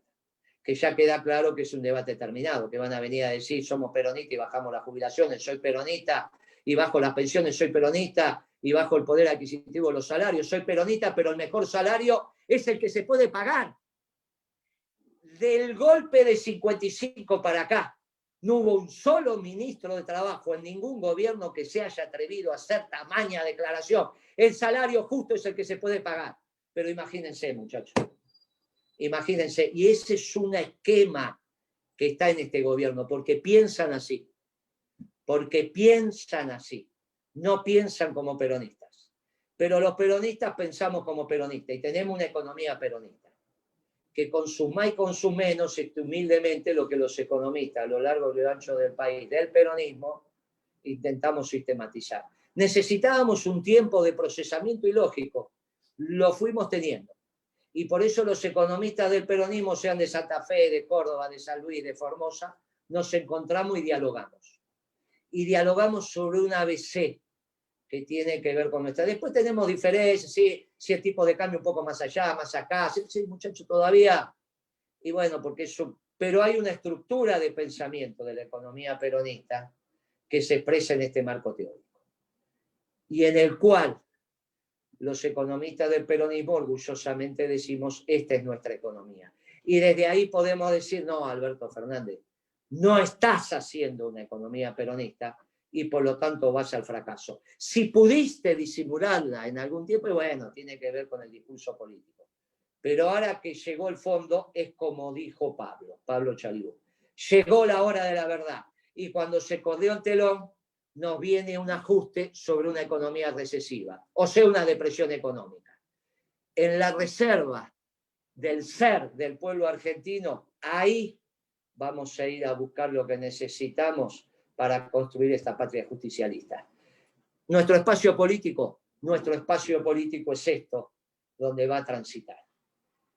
Que ya queda claro que es un debate terminado, que van a venir a decir somos peronistas y bajamos las jubilaciones, soy peronista y bajo las pensiones, soy peronista y bajo el poder adquisitivo de los salarios, soy peronista, pero el mejor salario es el que se puede pagar. Del golpe de 55 para acá, no hubo un solo ministro de Trabajo en ningún gobierno que se haya atrevido a hacer tamaña declaración. El salario justo es el que se puede pagar. Pero imagínense, muchachos. Imagínense, y ese es un esquema que está en este gobierno, porque piensan así, no piensan como peronistas, pero los peronistas pensamos como peronistas y tenemos una economía peronista, que con sus más y con sus menos, humildemente lo que los economistas a lo largo y ancho del país del peronismo intentamos sistematizar. Necesitábamos un tiempo de procesamiento ilógico, lo fuimos teniendo. Y por eso los economistas del peronismo, sean de Santa Fe, de Córdoba, de San Luis, de Formosa, nos encontramos y dialogamos. Y dialogamos sobre un ABC que tiene que ver con nuestra. Después tenemos diferencias, si el tipo de cambio un poco más allá, más acá, sí, muchachos, todavía. Y bueno, porque eso. Pero hay una estructura de pensamiento de la economía peronista que se expresa en este marco teórico. Y en el cual los economistas del peronismo orgullosamente decimos, esta es nuestra economía. Y desde ahí podemos decir, no, Alberto Fernández, no estás haciendo una economía peronista y por lo tanto vas al fracaso. Si pudiste disimularla en algún tiempo, y bueno, tiene que ver con el discurso político. Pero ahora que llegó el fondo, es como dijo Pablo Chalibú. Llegó la hora de la verdad. Y cuando se corrió el telón, nos viene un ajuste sobre una economía recesiva, o sea, una depresión económica. En la reserva del ser del pueblo argentino, ahí vamos a ir a buscar lo que necesitamos para construir esta patria justicialista. Nuestro espacio político es esto, donde va a transitar.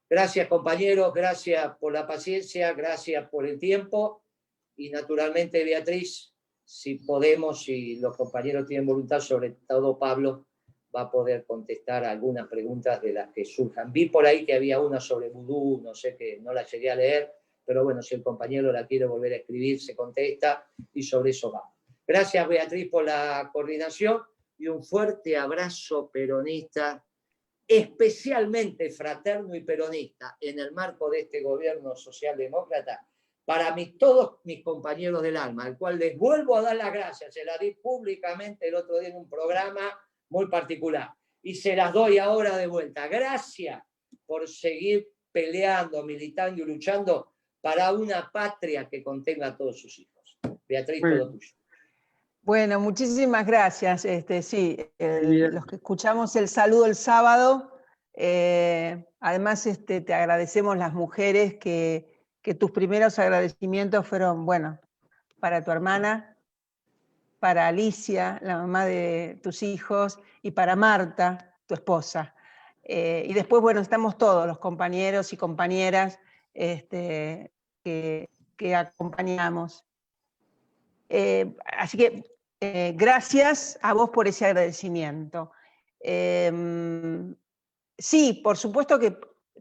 Gracias, compañeros, gracias por la paciencia, gracias por el tiempo, y naturalmente, Beatriz, si podemos, si los compañeros tienen voluntad, sobre todo Pablo, va a poder contestar algunas preguntas de las que surjan. Vi por ahí que había una sobre vudú, no sé, que no la llegué a leer, pero bueno, si el compañero la quiere volver a escribir, se contesta, y sobre eso va. Gracias, Beatriz, por la coordinación, y un fuerte abrazo peronista, especialmente fraterno y peronista, en el marco de este gobierno socialdemócrata, para todos mis compañeros del alma, al cual les vuelvo a dar las gracias. Se las di públicamente el otro día en un programa muy particular y se las doy ahora de vuelta. Gracias por seguir peleando, militando y luchando para una patria que contenga a todos sus hijos. Beatriz, todo tuyo. Bueno, muchísimas gracias. Sí, los que escuchamos el saludo el sábado, además te agradecemos las mujeres que tus primeros agradecimientos fueron, bueno, para tu hermana, para Alicia, la mamá de tus hijos, y para Marta, tu esposa. Y después, bueno, estamos todos los compañeros y compañeras que acompañamos. Así que gracias a vos por ese agradecimiento. Sí, por supuesto que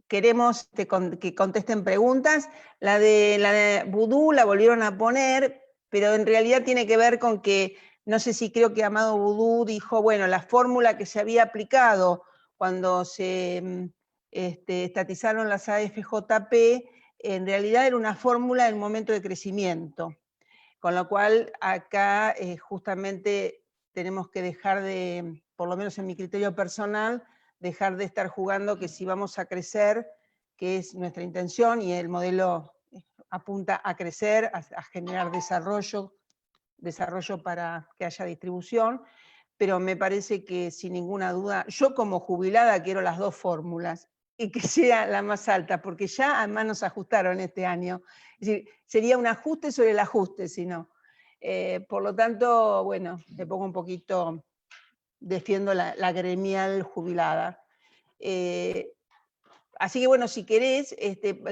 queremos que contesten preguntas. La de vudú la volvieron a poner, pero en realidad tiene que ver con que no sé si creo que Amado Boudou dijo, bueno, la fórmula que se había aplicado cuando se estatizaron las AFJP, en realidad era una fórmula en momento de crecimiento. Con lo cual, acá justamente tenemos que dejar de, por lo menos en mi criterio personal, dejar de estar jugando que si vamos a crecer, que es nuestra intención, y el modelo apunta a crecer, a generar desarrollo para que haya distribución, pero me parece que sin ninguna duda, yo como jubilada quiero las dos fórmulas, y que sea la más alta, porque ya además nos ajustaron este año. Es decir, sería un ajuste sobre el ajuste, si no. Por lo tanto, bueno, me pongo un poquito, defiendo la gremial jubilada. Así que bueno, si querés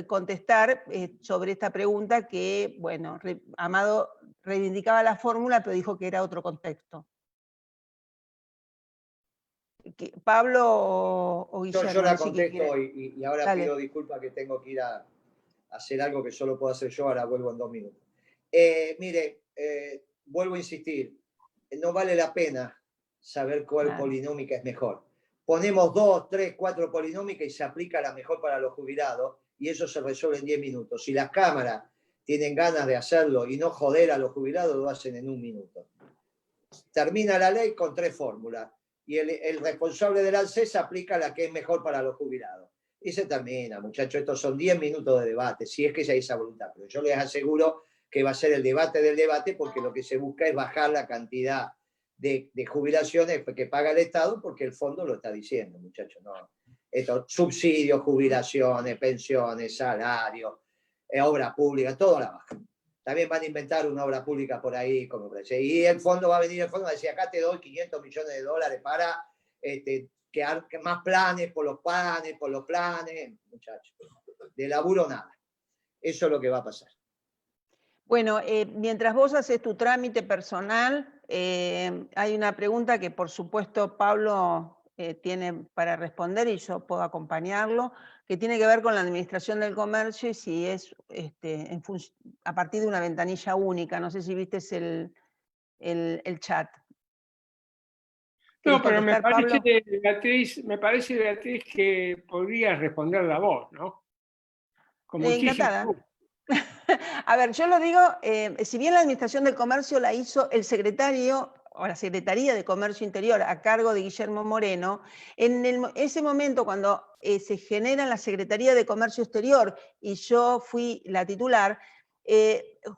contestar sobre esta pregunta que, bueno, Amado reivindicaba la fórmula, pero dijo que era otro contexto. Pablo o Guillermo. Yo la no sé quién contesto quiere. y ahora Dale. pido disculpas que tengo que ir a hacer algo que solo puedo hacer yo, ahora vuelvo en 2 minutos. Mire, vuelvo a insistir, no vale la pena saber cuál Claro. polinómica es mejor. Ponemos 2, 3, 4 polinómicas y se aplica la mejor para los jubilados y eso se resuelve en 10 minutos. Si las cámaras tienen ganas de hacerlo y no joder a los jubilados, lo hacen en 1 minuto. Termina la ley con 3 fórmulas y el responsable del ANSES aplica la que es mejor para los jubilados. Y se termina, muchachos. Estos son 10 minutos de debate, si es que ya hay esa voluntad. Pero yo les aseguro que va a ser el debate del debate, porque lo que se busca es bajar la cantidad de jubilaciones que paga el Estado, porque el fondo lo está diciendo, muchachos. No. Esto, subsidios, jubilaciones, pensiones, salarios, obra pública, todo a la baja. También van a inventar una obra pública por ahí, como parece. Y el fondo va a venir, el fondo va a decir, acá te doy 500 millones de dólares para que más planes por los planes, muchachos. De laburo nada. Eso es lo que va a pasar. Bueno, mientras vos haces tu trámite personal, hay una pregunta que por supuesto Pablo tiene para responder y yo puedo acompañarlo, que tiene que ver con la administración del comercio y si es a partir de una ventanilla única. No sé si viste el chat. No, pero me Pablo? parece, Beatriz, que podrías responder la voz, ¿no? Con muchísimo Encantada. gusto. A ver, yo lo digo, si bien la Administración del Comercio la hizo el secretario o la Secretaría de Comercio Interior a cargo de Guillermo Moreno, en ese momento cuando se genera la Secretaría de Comercio Exterior y yo fui la titular,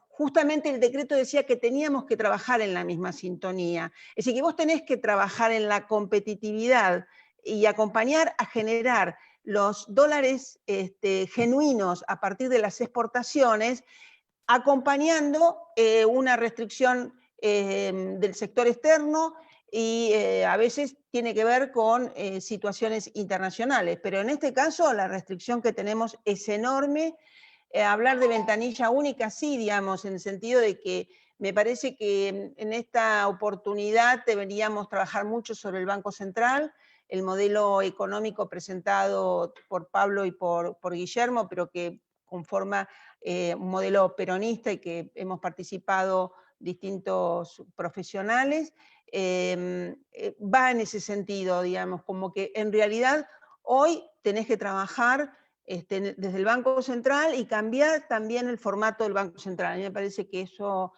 justamente el decreto decía que teníamos que trabajar en la misma sintonía. Es decir, que vos tenés que trabajar en la competitividad y acompañar a generar los dólares genuinos a partir de las exportaciones, acompañando una restricción del sector externo y a veces tiene que ver con situaciones internacionales. Pero en este caso la restricción que tenemos es enorme. Hablar de ventanilla única, sí, digamos, en el sentido de que me parece que en esta oportunidad deberíamos trabajar mucho sobre el Banco Central, el modelo económico presentado por Pablo y por Guillermo, pero que conforma un modelo peronista y que hemos participado distintos profesionales, va en ese sentido, digamos, como que en realidad hoy tenés que trabajar desde el Banco Central y cambiar también el formato del Banco Central. A mí me parece que eso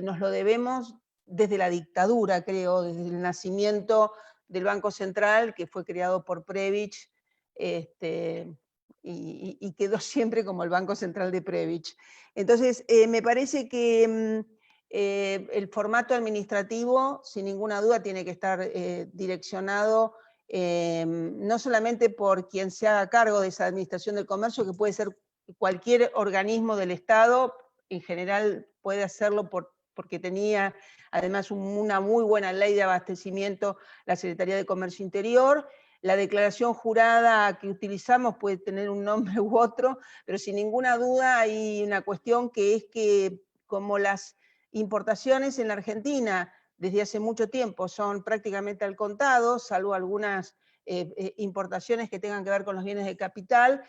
nos lo debemos desde la dictadura, creo, desde el nacimiento del Banco Central, que fue creado por Prebisch, y quedó siempre como el Banco Central de Prebisch. Entonces, me parece que el formato administrativo, sin ninguna duda, tiene que estar direccionado no solamente por quien se haga cargo de esa administración del comercio, que puede ser cualquier organismo del Estado, en general puede hacerlo porque tenía además una muy buena ley de abastecimiento la Secretaría de Comercio Interior. La declaración jurada que utilizamos puede tener un nombre u otro, pero sin ninguna duda hay una cuestión que es que como las importaciones en la Argentina desde hace mucho tiempo son prácticamente al contado, salvo algunas importaciones que tengan que ver con los bienes de capital.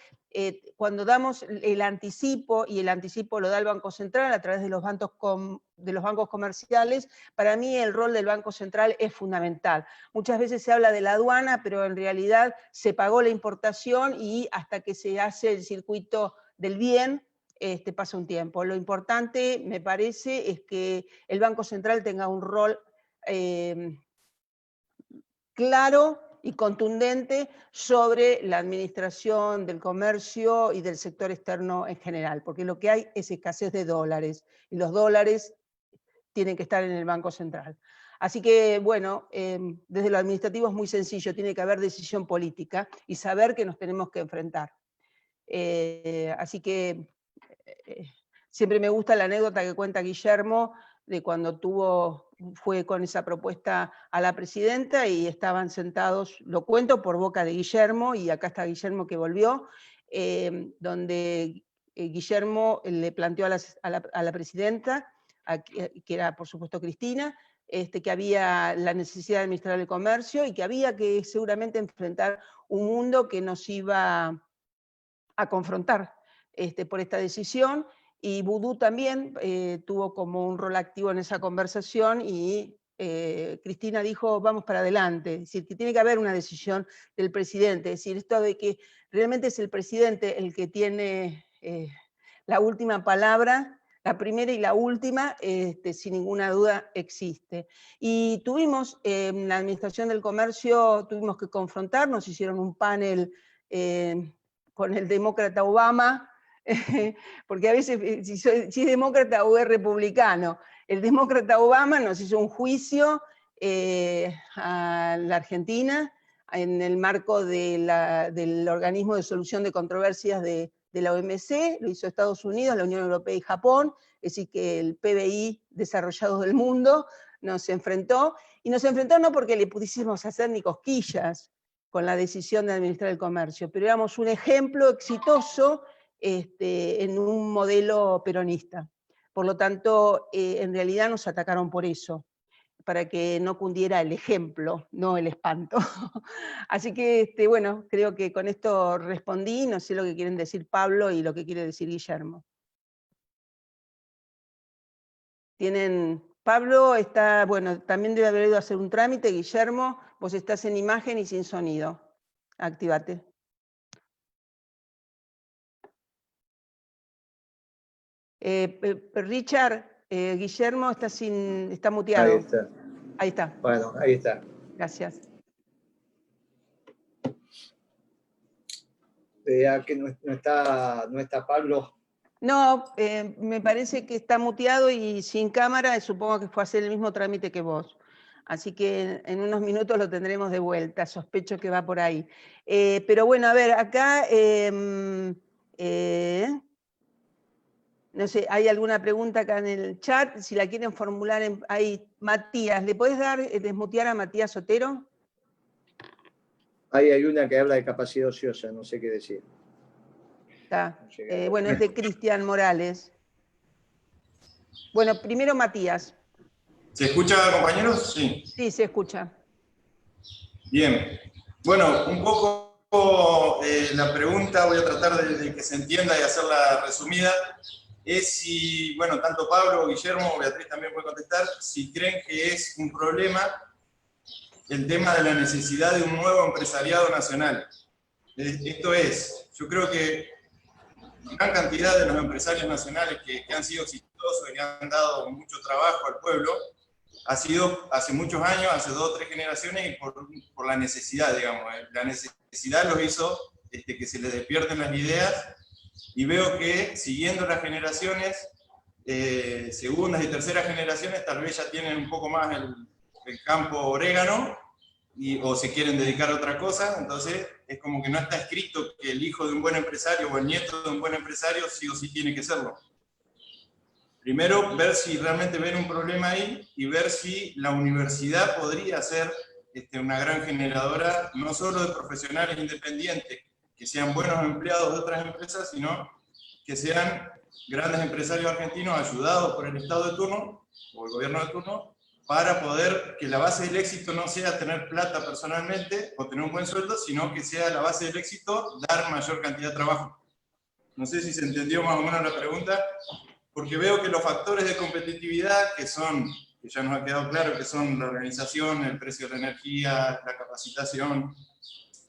Cuando damos el anticipo, y el anticipo lo da el Banco Central a través de los bancos comerciales, para mí el rol del Banco Central es fundamental. Muchas veces se habla de la aduana, pero en realidad se pagó la importación y hasta que se hace el circuito del bien, pasa un tiempo. Lo importante, me parece, es que el Banco Central tenga un rol claro y contundente sobre la administración del comercio y del sector externo en general, porque lo que hay es escasez de dólares, y los dólares tienen que estar en el Banco Central. Así que, bueno, desde lo administrativo es muy sencillo, tiene que haber decisión política y saber que nos tenemos que enfrentar. Así que siempre me gusta la anécdota que cuenta Guillermo de cuando fue con esa propuesta a la presidenta y estaban sentados, lo cuento por boca de Guillermo, y acá está Guillermo que volvió, donde Guillermo le planteó a la presidenta, que era por supuesto Cristina, que había la necesidad de administrar el comercio y que había que seguramente enfrentar un mundo que nos iba a confrontar por esta decisión, y Vudú también tuvo como un rol activo en esa conversación, y Cristina dijo, vamos para adelante, es decir, que tiene que haber una decisión del presidente, es decir, esto de que realmente es el presidente el que tiene la última palabra, la primera y la última, sin ninguna duda existe. Y tuvimos, en la Administración del Comercio, tuvimos que confrontarnos, hicieron un panel con el demócrata Obama, porque a veces si es demócrata o es republicano. El demócrata Obama nos hizo un juicio a la Argentina en el marco del organismo de solución de controversias de la OMC, lo hizo Estados Unidos, la Unión Europea y Japón, es decir, que el PBI desarrollado del mundo nos enfrentó, y nos enfrentó no porque le pudiésemos hacer ni cosquillas con la decisión de administrar el comercio, pero éramos un ejemplo exitoso en un modelo peronista. Por lo tanto, en realidad nos atacaron por eso, para que no cundiera el ejemplo, no el espanto. Así que, bueno, creo que con esto respondí, no sé lo que quieren decir Pablo y lo que quiere decir Guillermo. Pablo está, bueno, también debe haber ido a hacer un trámite. Guillermo, vos estás en imagen y sin sonido. Actívate. Richard, Guillermo está muteado. Ahí está. Ahí está. Bueno, ahí está. Gracias. Vea que no está Pablo. No, me parece que está muteado y sin cámara, supongo que fue a hacer el mismo trámite que vos. Así que en unos minutos lo tendremos de vuelta, sospecho que va por ahí. Pero bueno, a ver, acá, no sé, ¿hay alguna pregunta acá en el chat? Si la quieren formular ahí, Matías, ¿le podés desmutear a Matías Otero? Ahí hay una que habla de capacidad ociosa, no sé qué decir. Está. Bueno, es de Cristian Morales. Bueno, primero Matías. ¿Se escucha, compañeros? Sí. Sí, se escucha. Bien. Bueno, un poco la pregunta, voy a tratar de que se entienda y hacerla resumida, es si, bueno, tanto Pablo, Guillermo, Beatriz también puede contestar, si creen que es un problema el tema de la necesidad de un nuevo empresariado nacional. Esto es, yo creo que gran cantidad de los empresarios nacionales que han sido exitosos y que han dado mucho trabajo al pueblo, ha sido hace muchos años, hace 2 o 3 generaciones, y por la necesidad, digamos. La necesidad los hizo que se les despierten las ideas, y veo que siguiendo las generaciones, segundas y terceras generaciones, tal vez ya tienen un poco más el campo orégano, o se quieren dedicar a otra cosa. Entonces es como que no está escrito que el hijo de un buen empresario o el nieto de un buen empresario sí o sí tiene que serlo. Primero, ver si realmente ven un problema ahí, y ver si la universidad podría ser una gran generadora, no solo de profesionales independientes, que sean buenos empleados de otras empresas, sino que sean grandes empresarios argentinos ayudados por el Estado de turno, o el gobierno de turno, para poder que la base del éxito no sea tener plata personalmente o tener un buen sueldo, sino que sea la base del éxito dar mayor cantidad de trabajo. No sé si se entendió más o menos la pregunta, porque veo que los factores de competitividad, que ya nos ha quedado claro que son la organización, el precio de la energía, la capacitación,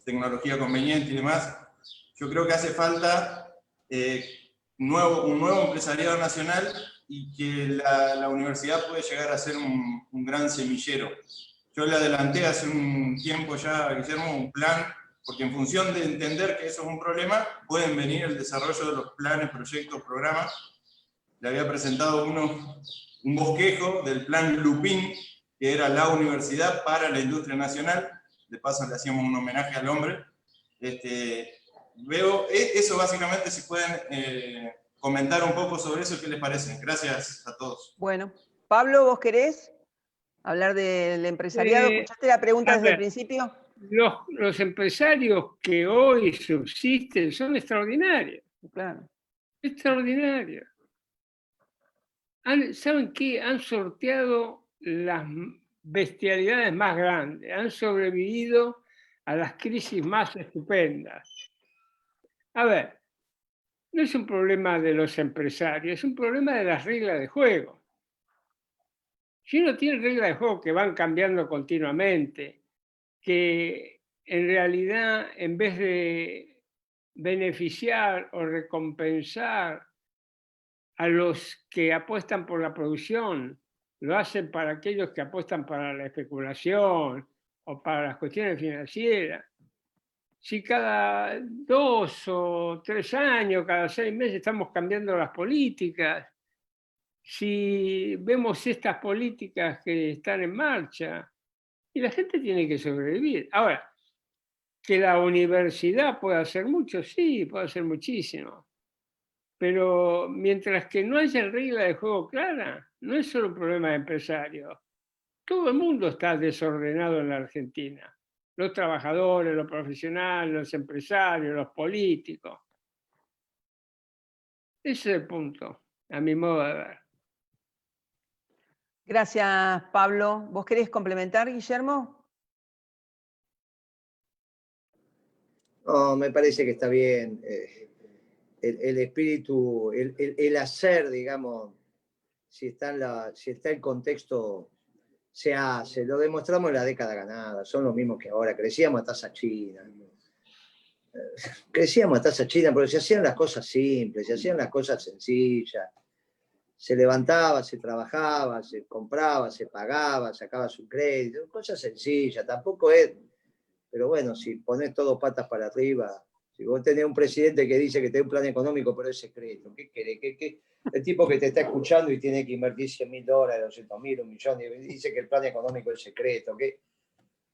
tecnología conveniente y demás, yo creo que hace falta un nuevo empresariado nacional y que la universidad puede llegar a ser un gran semillero. Yo le adelanté hace un tiempo ya a Guillermo un plan, porque en función de entender que eso es un problema, pueden venir el desarrollo de los planes, proyectos, programas. Le había presentado un bosquejo del plan Lupin, que era la universidad para la industria nacional. De paso le hacíamos un homenaje al hombre. Veo eso básicamente, si pueden comentar un poco sobre eso, ¿qué les parece? Gracias a todos. Bueno, Pablo, ¿vos querés hablar del empresariado? ¿Escuchaste la pregunta desde el principio? Los empresarios que hoy subsisten son extraordinarios. Claro. Extraordinarios. ¿Saben qué? Han sorteado las bestialidades más grandes, han sobrevivido a las crisis más estupendas. A ver, no es un problema de los empresarios, es un problema de las reglas de juego. Si uno tiene reglas de juego que van cambiando continuamente, que en realidad en vez de beneficiar o recompensar a los que apuestan por la producción, lo hacen para aquellos que apuestan para la especulación o para las cuestiones financieras. Si cada 2 o 3 años, cada 6 meses estamos cambiando las políticas, si vemos estas políticas que están en marcha, y la gente tiene que sobrevivir. Ahora, que la universidad pueda hacer mucho, sí, puede hacer muchísimo. Pero mientras que no haya regla de juego clara, no es solo un problema de empresarios. Todo el mundo está desordenado en la Argentina. Los trabajadores, los profesionales, los empresarios, los políticos. Ese es el punto, a mi modo de ver. Gracias, Pablo. ¿Vos querés complementar, Guillermo? No, me parece que está bien. El espíritu, el hacer, digamos, si está el contexto, se hace. Lo demostramos en la década ganada. Son los mismos que ahora. Crecíamos a tasa china. Crecíamos a tasa china, pero se hacían las cosas simples, se hacían las cosas sencillas. Se levantaba, se trabajaba, se compraba, se pagaba, sacaba su crédito. Cosas sencillas, tampoco es. Pero bueno, si pones todo patas para arriba, si vos tenés un presidente que dice que tiene un plan económico, pero es secreto, ¿qué querés? El tipo que te está escuchando y tiene que invertir $100.000, $200.000, $1 millón, y dice que el plan económico es secreto, ¿qué?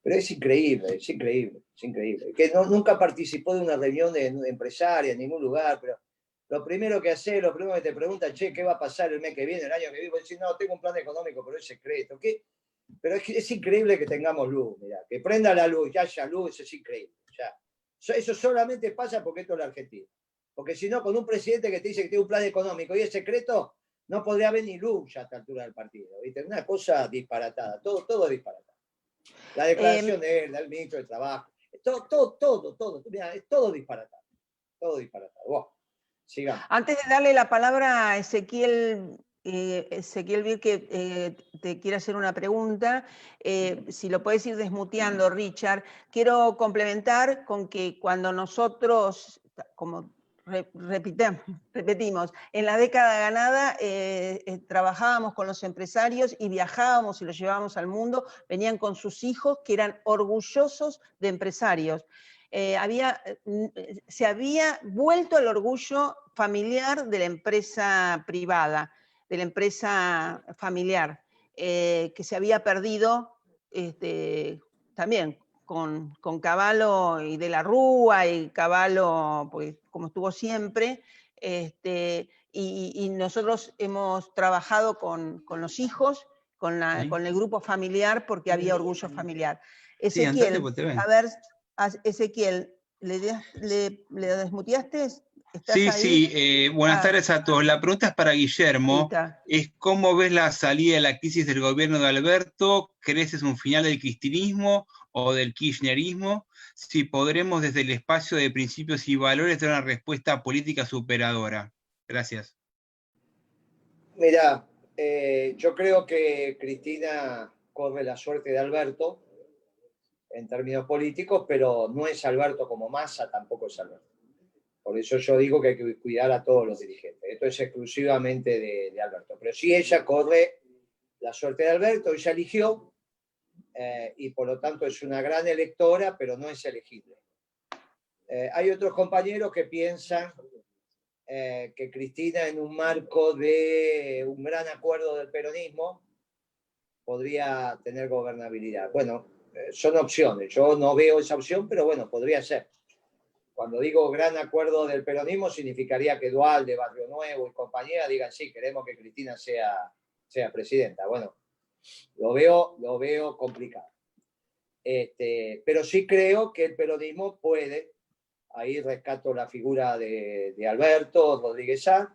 Pero es increíble, es increíble, es increíble. Que nunca participó de una reunión empresaria en ningún lugar, pero lo primero que hace, lo primero que te pregunta, che, ¿qué va a pasar el mes que viene, el año que viene? Vos decís, no, tengo un plan económico, pero es secreto, ¿qué? Pero es increíble que tengamos luz, mirá, que prenda la luz, que haya luz, eso es increíble. Ya. Eso solamente pasa porque esto es la Argentina. Porque si no, con un presidente que te dice que tiene un plan económico y es secreto, no podría haber ni luz ya a esta altura del partido. ¿Viste? Una cosa disparatada, todo disparatado. La declaración de él, del ministro de Trabajo, todo. Mirá, es todo disparatado. Todo disparatado. Wow. Sigamos. Antes de darle la palabra a Ezequiel Vir, que te quiere hacer una pregunta, si lo puedes ir desmuteando, Richard. Quiero complementar con que cuando nosotros, como repetimos, en la década ganada trabajábamos con los empresarios y viajábamos y los llevábamos al mundo, venían con sus hijos que eran orgullosos de empresarios. Se había vuelto el orgullo familiar de la empresa privada, de la empresa familiar, que se había perdido también con Cavallo y de la Rúa, y Cavallo, pues, como estuvo siempre, y nosotros hemos trabajado con los hijos, con el grupo familiar, porque había orgullo familiar. Ezequiel, a ver, Ezequiel, ¿le desmuteaste? ¿Estás Sí, ahí? sí, buenas tardes a todos. La pregunta es para Guillermo. Es ¿cómo ves la salida de la crisis del gobierno de Alberto? ¿Crees que es un final del cristinismo o del kirchnerismo? Si podremos desde el espacio de principios y valores dar una respuesta política superadora. Gracias. Mira, yo creo que Cristina corre la suerte de Alberto en términos políticos, pero no es Alberto como Massa, tampoco es Alberto. Por eso yo digo que hay que cuidar a todos los dirigentes. Esto es exclusivamente de Alberto. Pero sí ella corre la suerte de Alberto, ella eligió y por lo tanto es una gran electora, pero no es elegible. Hay otros compañeros que piensan que Cristina, en un marco de un gran acuerdo del peronismo, podría tener gobernabilidad. Bueno, son opciones. Yo no veo esa opción, pero bueno, podría ser. Cuando digo gran acuerdo del peronismo, significaría que Duhalde, Barrio Nuevo y compañía digan, sí, queremos que Cristina sea presidenta. Bueno, lo veo complicado. Pero sí creo que el peronismo puede, ahí rescato la figura de Alberto Rodríguez Sá,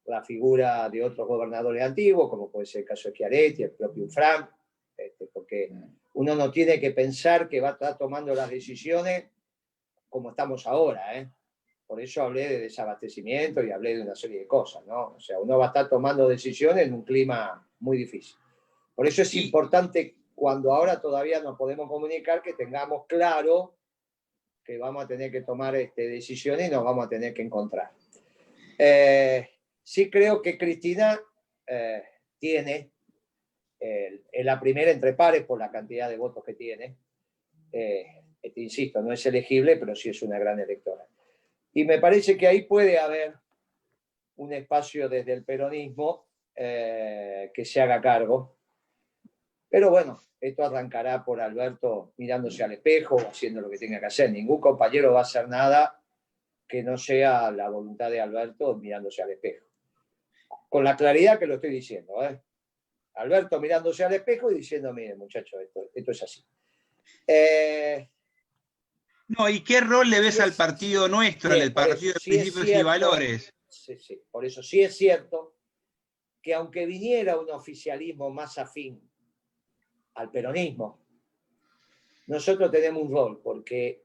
la figura de otros gobernadores antiguos, como puede ser el caso de Schiaretti, el propio Frank, porque uno no tiene que pensar que va a estar tomando las decisiones como estamos ahora, ¿eh? Por eso hablé de desabastecimiento y hablé de una serie de cosas, ¿no? O sea, uno va a estar tomando decisiones en un clima muy difícil. Por eso es importante, cuando ahora todavía no podemos comunicar, que tengamos claro que vamos a tener que tomar decisiones y nos vamos a tener que encontrar. Sí creo que Cristina tiene la primera entre pares por la cantidad de votos que tiene. Insisto, no es elegible, pero sí es una gran electora. Y me parece que ahí puede haber un espacio desde el peronismo que se haga cargo. Pero bueno, esto arrancará por Alberto mirándose al espejo o haciendo lo que tenga que hacer. Ningún compañero va a hacer nada que no sea la voluntad de Alberto mirándose al espejo. Con la claridad que lo estoy diciendo, ¿eh? Alberto mirándose al espejo y diciendo, mire, muchachos, esto es así. No, ¿y qué rol le ves al partido nuestro, bien, el partido de sí principios y valores? Sí, por eso sí es cierto que aunque viniera un oficialismo más afín al peronismo, nosotros tenemos un rol, porque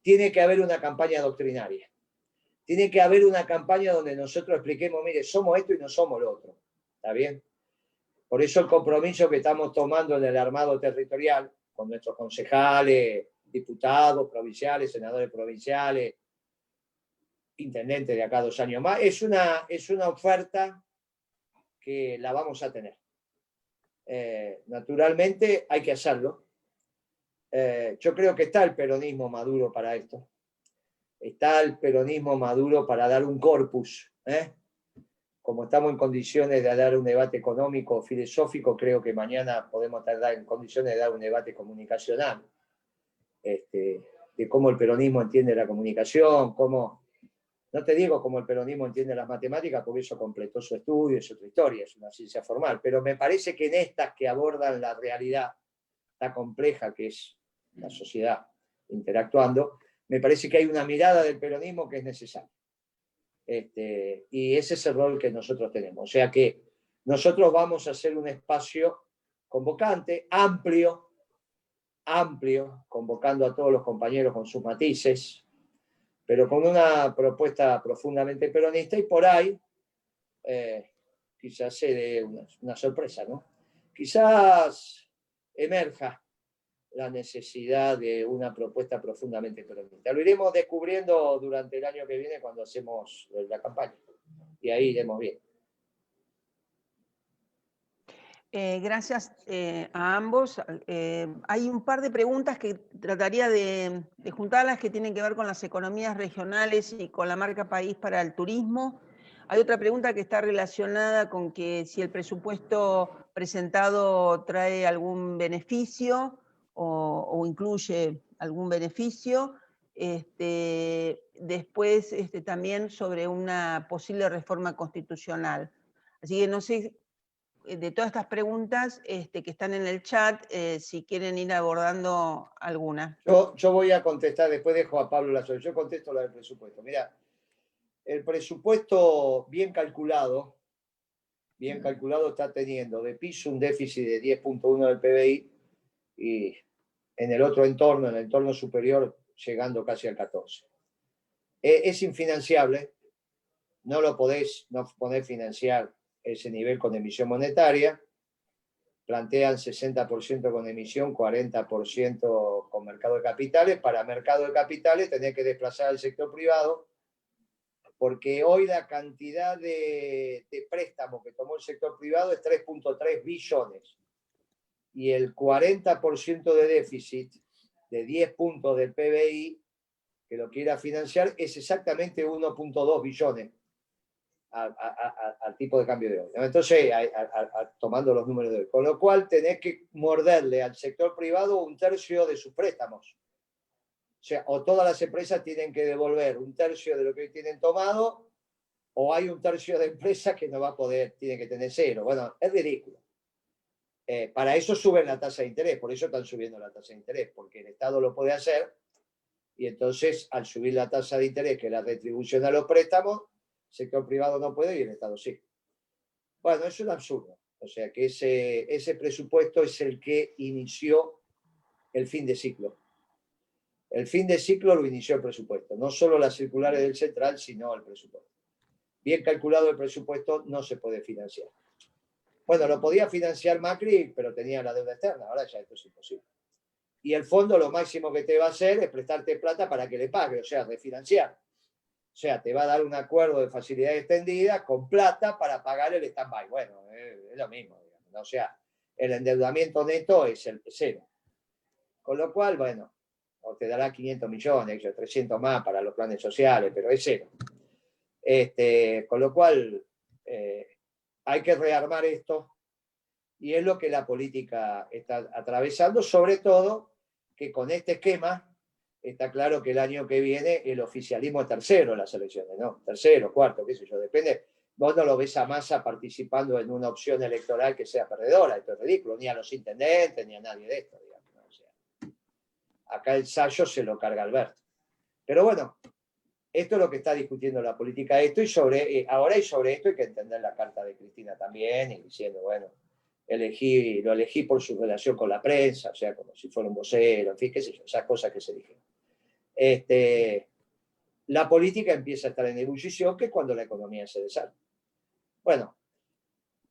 tiene que haber una campaña doctrinaria. Tiene que haber una campaña donde nosotros expliquemos, mire, somos esto y no somos lo otro. ¿Está bien? Por eso el compromiso que estamos tomando en el armado territorial, con nuestros concejales, diputados provinciales, senadores provinciales, intendentes de acá 2 años más, es una oferta que la vamos a tener. Naturalmente hay que hacerlo. Yo creo que está el peronismo maduro para esto. Está el peronismo maduro para dar un corpus. Como estamos en condiciones de dar un debate económico, filosófico, creo que mañana podemos estar en condiciones de dar un debate comunicacional. De cómo el peronismo entiende la comunicación, no te digo cómo el peronismo entiende las matemáticas, porque eso completó su estudio, es otra historia, es una ciencia formal, pero me parece que en estas que abordan la realidad tan compleja que es la sociedad interactuando, me parece que hay una mirada del peronismo que es necesaria. Y ese es el rol que nosotros tenemos. O sea que nosotros vamos a hacer un espacio convocante, amplio, convocando a todos los compañeros con sus matices, pero con una propuesta profundamente peronista, y por ahí quizás se dé una sorpresa, ¿no? Quizás emerja la necesidad de una propuesta profundamente peronista. Lo iremos descubriendo durante el año que viene cuando hacemos la campaña, y ahí iremos bien. Gracias a ambos. Hay un par de preguntas que trataría de juntarlas, que tienen que ver con las economías regionales y con la marca país para el turismo. Hay otra pregunta que está relacionada con que si el presupuesto presentado trae algún beneficio o incluye algún beneficio. Después también sobre una posible reforma constitucional. Así que no sé de todas estas preguntas que están en el chat, si quieren ir abordando alguna. Yo voy a contestar, después dejo a Pablo la solución. Yo contesto la del presupuesto. Mira, el presupuesto bien calculado está teniendo de piso un déficit de 10.1 del PBI y en el otro entorno, en el entorno superior, llegando casi al 14. Es infinanciable, no podés financiar ese nivel con emisión monetaria. Plantean 60% con emisión, 40% con mercado de capitales. Para mercado de capitales tenés que desplazar al sector privado, porque hoy la cantidad de préstamos que tomó el sector privado es 3.3 billones. Y el 40% de déficit de 10 puntos del PBI que lo quiera financiar es exactamente 1.2 billones al tipo de cambio de hoy. Entonces, tomando los números de hoy. Con lo cual, tenés que morderle al sector privado un tercio de sus préstamos. O sea, o todas las empresas tienen que devolver un tercio de lo que hoy tienen tomado, o hay un tercio de empresas que no va a poder, tienen que tener cero. Bueno, es ridículo. Para eso suben la tasa de interés, por eso están subiendo la tasa de interés, porque el Estado lo puede hacer, y entonces, al subir la tasa de interés, que es la retribución a los préstamos, el sector privado no puede y el Estado sí. Bueno, es un absurdo. O sea que ese presupuesto es el que inició el fin de ciclo. El fin de ciclo lo inició el presupuesto. No solo las circulares del central, sino el presupuesto. Bien calculado el presupuesto no se puede financiar. Bueno, lo podía financiar Macri, pero tenía la deuda externa. Ahora ya esto es imposible. Y el fondo lo máximo que te va a hacer es prestarte plata para que le pague, o sea, refinanciar. O sea, te va a dar un acuerdo de facilidad extendida con plata para pagar el stand-by. Bueno, es lo mismo, digamos, ¿no? O sea, el endeudamiento neto es el cero. Con lo cual, bueno, o te dará 500 millones, 300 más para los planes sociales, pero es cero. Con lo cual, hay que rearmar esto, y es lo que la política está atravesando, sobre todo que con este esquema está claro que el año que viene el oficialismo es tercero en las elecciones, ¿no? Tercero, cuarto, qué sé yo, depende. Vos no lo ves a Massa participando en una opción electoral que sea perdedora, esto es ridículo, ni a los intendentes, ni a nadie de esto, digamos, ¿no? O sea, acá el sayo se lo carga Alberto. Pero bueno, esto es lo que está discutiendo la política, ahora y sobre esto hay que entender la carta de Cristina también, y diciendo, bueno, lo elegí por su relación con la prensa, o sea, como si fuera un vocero, en fin, qué sé yo, esas cosas que se dijeron. La política empieza a estar en ebullición, que es cuando la economía se desarma. Bueno,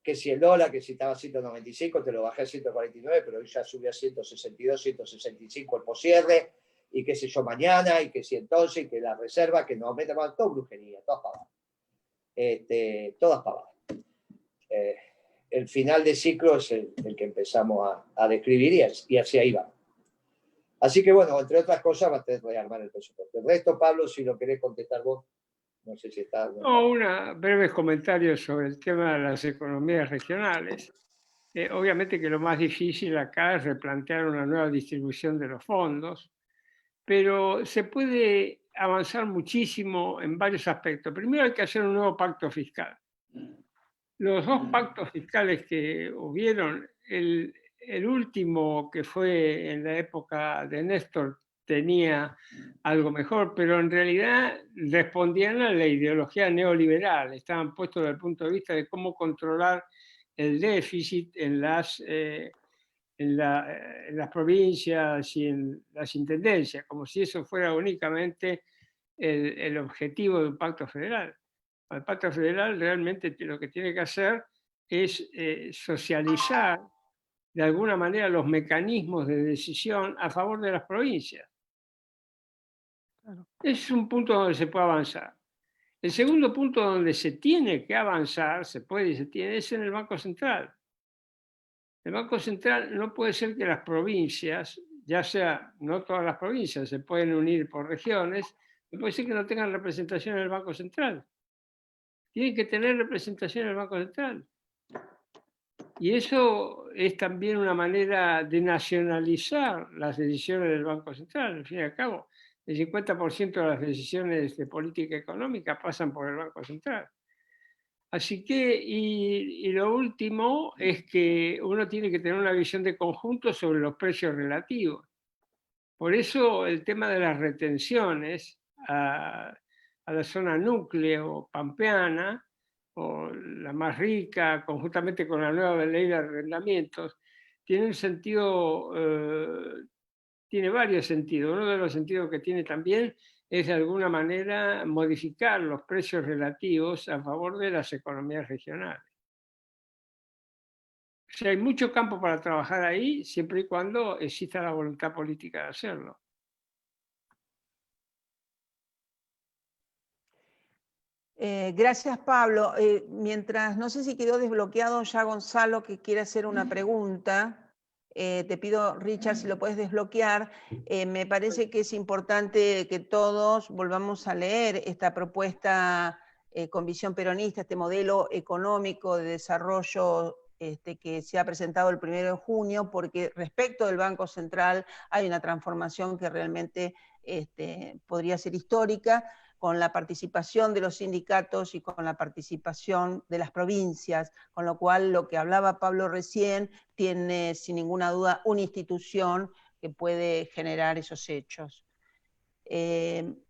que si el dólar, que si estaba a 195, te lo bajé a 149, pero hoy ya subió a 162, 165 el poscierre, y qué sé yo mañana, y que si entonces, y que la reserva, que no aumenta más, todo brujería, todas pavadas. Todas pavadas. El final de ciclo es el que empezamos a describir, y hacia ahí va. Así que bueno, entre otras cosas, va a tener que rearmar el presupuesto. El resto, Pablo, si lo querés contestar vos, no sé si está... No, unos breves comentarios sobre el tema de las economías regionales. Obviamente que lo más difícil acá es replantear una nueva distribución de los fondos, pero se puede avanzar muchísimo en varios aspectos. Primero hay que hacer un nuevo pacto fiscal. Los dos pactos fiscales que hubieron, el último que fue en la época de Néstor tenía algo mejor, pero en realidad respondían a la ideología neoliberal, estaban puestos desde el punto de vista de cómo controlar el déficit en las provincias y en las intendencias, como si eso fuera únicamente el objetivo de un pacto federal. El pacto federal realmente lo que tiene que hacer es socializar de alguna manera los mecanismos de decisión a favor de las provincias. Es un punto donde se puede avanzar. El segundo punto donde se tiene que avanzar, se puede y se tiene, es en el Banco Central. El Banco Central no puede ser que las provincias, ya sea, no todas las provincias se pueden unir por regiones, no puede ser que no tengan representación en el Banco Central. Tienen que tener representación en el Banco Central. Y eso es también una manera de nacionalizar las decisiones del Banco Central. Al fin y al cabo, el 50% de las decisiones de política económica pasan por el Banco Central. Así que, y lo último es que uno tiene que tener una visión de conjunto sobre los precios relativos. Por eso el tema de las retenciones a la zona núcleo pampeana, o la más rica, conjuntamente con la nueva ley de arrendamientos, tiene un sentido, tiene varios sentidos. Uno de los sentidos que tiene también es de alguna manera modificar los precios relativos a favor de las economías regionales. O sea, hay mucho campo para trabajar ahí, siempre y cuando exista la voluntad política de hacerlo. Gracias, Pablo. Mientras, no sé si quedó desbloqueado ya Gonzalo, que quiere hacer una pregunta. Te pido, Richard, si lo puedes desbloquear. Me parece que es importante que todos volvamos a leer esta propuesta con visión peronista, este modelo económico de desarrollo que se ha presentado el 1 de junio, porque respecto del Banco Central hay una transformación que realmente podría ser histórica, con la participación de los sindicatos y con la participación de las provincias, con lo cual lo que hablaba Pablo recién tiene sin ninguna duda una institución que puede generar esos hechos. Sí,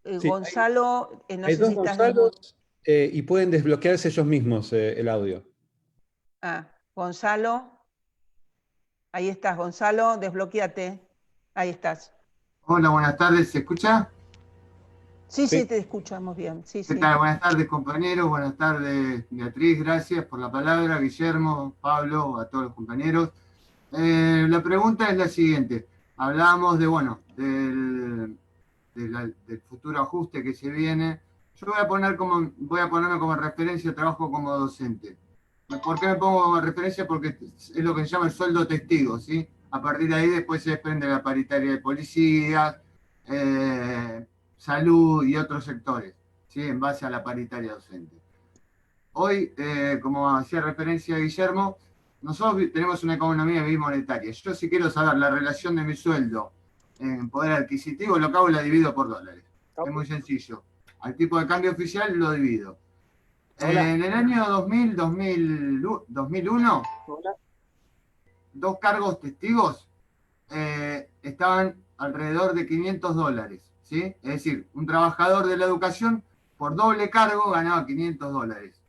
Gonzalo, no hay sé dos si estás... Gonzalos y pueden desbloquearse ellos mismos el audio. Gonzalo, ahí estás, Gonzalo, desbloquéate, ahí estás. Hola, buenas tardes, ¿se escucha? Sí, Sí. sí, te escuchamos bien. Sí, ¿Qué sí. tal? Buenas tardes, compañeros, buenas tardes, Beatriz, gracias por la palabra, Guillermo, Pablo, a todos los compañeros. La pregunta es la siguiente, hablábamos de, bueno, del futuro ajuste que se viene. Yo voy a ponerme como referencia, trabajo como docente. ¿Por qué me pongo como referencia? Porque es lo que se llama el sueldo testigo, ¿sí? A partir de ahí después se desprende la paritaria de policías, salud y otros sectores, ¿sí? En base a la paritaria docente. Hoy, como hacía referencia Guillermo, nosotros tenemos una economía bimonetaria. Yo si quiero saber la relación de mi sueldo en poder adquisitivo, lo que hago la divido por dólares. Es muy sencillo. Al tipo de cambio oficial lo divido. En el año 2001, dos cargos testigos estaban alrededor de $500, ¿sí? Es decir, un trabajador de la educación por doble cargo ganaba $500.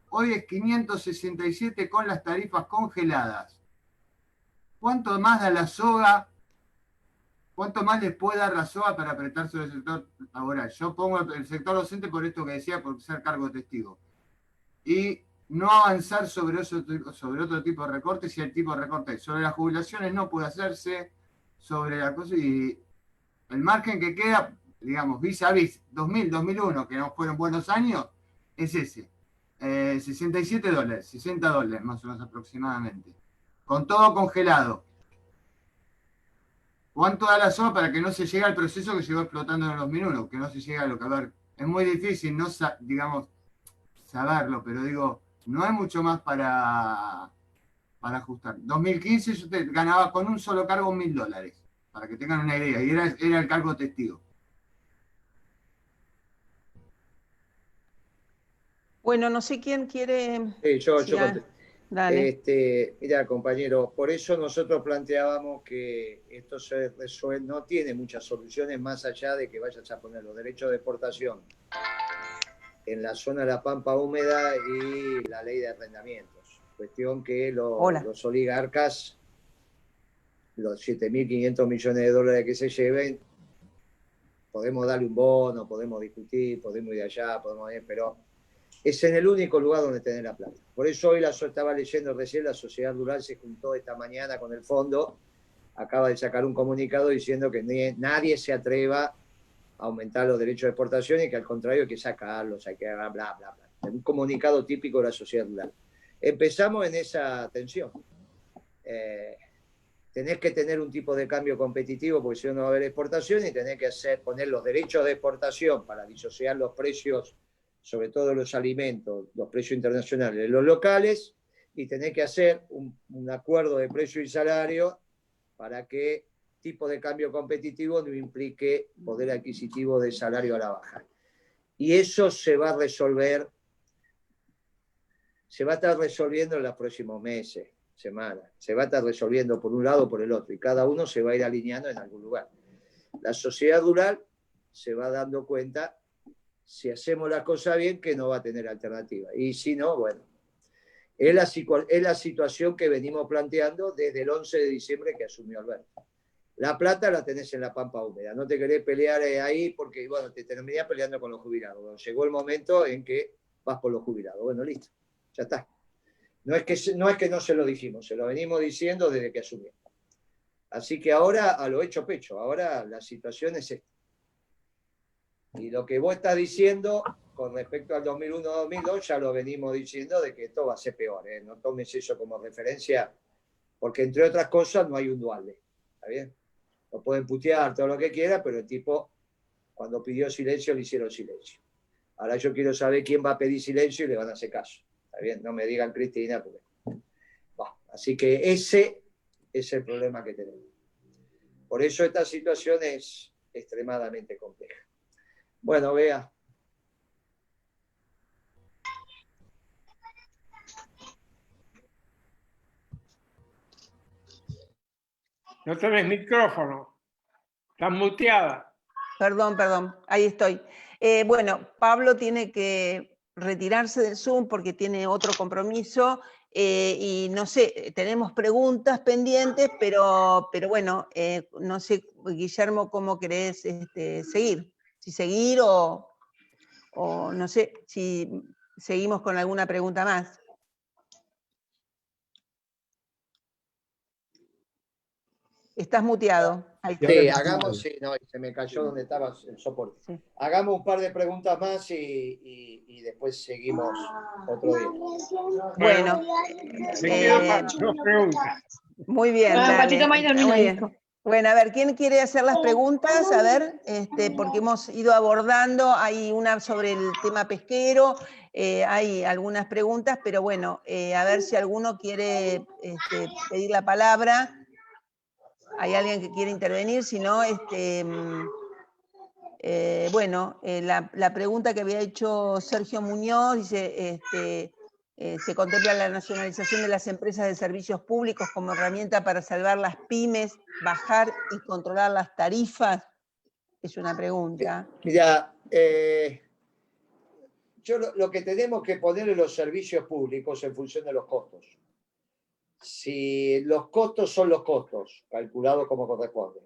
Hoy es 567 con las tarifas congeladas. ¿Cuánto más da la soga? ¿Cuánto más les puede dar la soga para apretar sobre el sector laboral? Yo pongo el sector docente por esto que decía, por ser cargo testigo. Y no avanzar sobre otro tipo de recortes, y el tipo de recortes sobre las jubilaciones no puede hacerse, sobre la cosa, y el margen que queda, digamos, vis a vis 2000, 2001, que no fueron buenos años, es ese. $67, $60 más o menos aproximadamente. Con todo congelado. ¿Cuánto da la soga para que no se llegue al proceso que llegó explotando en el 2001? Que no se llegue a lo que, a ver, es muy difícil, no, digamos, saberlo, pero digo, no hay mucho más para ajustar. 2015 yo ganaba con un solo cargo $1000, para que tengan una idea, y era el cargo testigo. Bueno, no sé quién quiere... Sí, yo Dale. Mira, compañero, por eso nosotros planteábamos que esto se resuelve, no tiene muchas soluciones más allá de que vayas a poner los derechos de exportación en la zona de la pampa húmeda y la ley de arrendamientos. Cuestión que los oligarcas, los 7.500 millones de dólares que se lleven, podemos darle un bono, podemos discutir, podemos ir allá, podemos ir, pero es en el único lugar donde tener la plata. Por eso hoy estaba leyendo recién, la Sociedad Rural se juntó esta mañana con el fondo, acaba de sacar un comunicado diciendo que nadie se atreva a aumentar los derechos de exportación y que al contrario hay que sacarlos, hay que bla, bla, bla. Un comunicado típico de la Sociedad Rural. Empezamos en esa tensión. Tenés que tener un tipo de cambio competitivo porque si no, no va a haber exportación, y tenés que poner los derechos de exportación para disociar los precios, sobre todo los alimentos, los precios internacionales de los locales, y tenés que hacer un acuerdo de precio y salario para que tipo de cambio competitivo no implique poder adquisitivo de salario a la baja. Y eso se va a resolver se va a estar resolviendo en los próximos meses, semanas. Se va a estar resolviendo por un lado o por el otro, y cada uno se va a ir alineando en algún lugar. La sociedad rural se va dando cuenta, si hacemos la cosa bien, que no va a tener alternativa. Y si no, bueno, es la situación que venimos planteando desde el 11 de diciembre que asumió Alberto. La plata la tenés en la pampa húmeda, no te querés pelear ahí porque, bueno, te terminás peleando con los jubilados. Bueno, llegó el momento en que vas por los jubilados. Bueno, listo, ya está. No es que no se lo dijimos, se lo venimos diciendo desde que asumió. Así que ahora a lo hecho pecho, ahora la situación es esta. Y lo que vos estás diciendo con respecto al 2001-2002 ya lo venimos diciendo de que esto va a ser peor, ¿eh? No tomes eso como referencia, porque entre otras cosas no hay un Dualde, ¿está bien? Lo pueden putear todo lo que quiera, pero el tipo cuando pidió silencio le hicieron silencio. Ahora yo quiero saber quién va a pedir silencio y le van a hacer caso, ¿está bien? No me digan Cristina, porque... Bueno, así que ese es el problema que tenemos. Por eso esta situación es extremadamente compleja. Bueno, Bea. No tenés micrófono. Estás muteada. Perdón, ahí estoy. Bueno, Pablo tiene que retirarse del Zoom porque tiene otro compromiso y no sé, tenemos preguntas pendientes, pero bueno, no sé, Guillermo, cómo querés seguir. Si seguir o no sé, si seguimos con alguna pregunta más. Estás muteado. Ahí está. Sí, hagamos, sí, no, se me cayó donde estaba el soporte. Sí. Hagamos un par de preguntas más y después seguimos otro día. Bueno, Me quedo para 2 preguntas. muy bien, dale. Muy bien. Bueno, a ver, ¿quién quiere hacer las preguntas? A ver, porque hemos ido abordando, hay una sobre el tema pesquero, hay algunas preguntas, pero bueno, a ver si alguno quiere pedir la palabra. ¿Hay alguien que quiere intervenir? Si no, bueno, la pregunta que había hecho Sergio Muñoz dice, se contempla la nacionalización de las empresas de servicios públicos como herramienta para salvar las pymes, bajar y controlar las tarifas. Es una pregunta. Mira, lo que tenemos que poner en los servicios públicos en función de los costos. Si los costos son los costos, calculados como corresponde,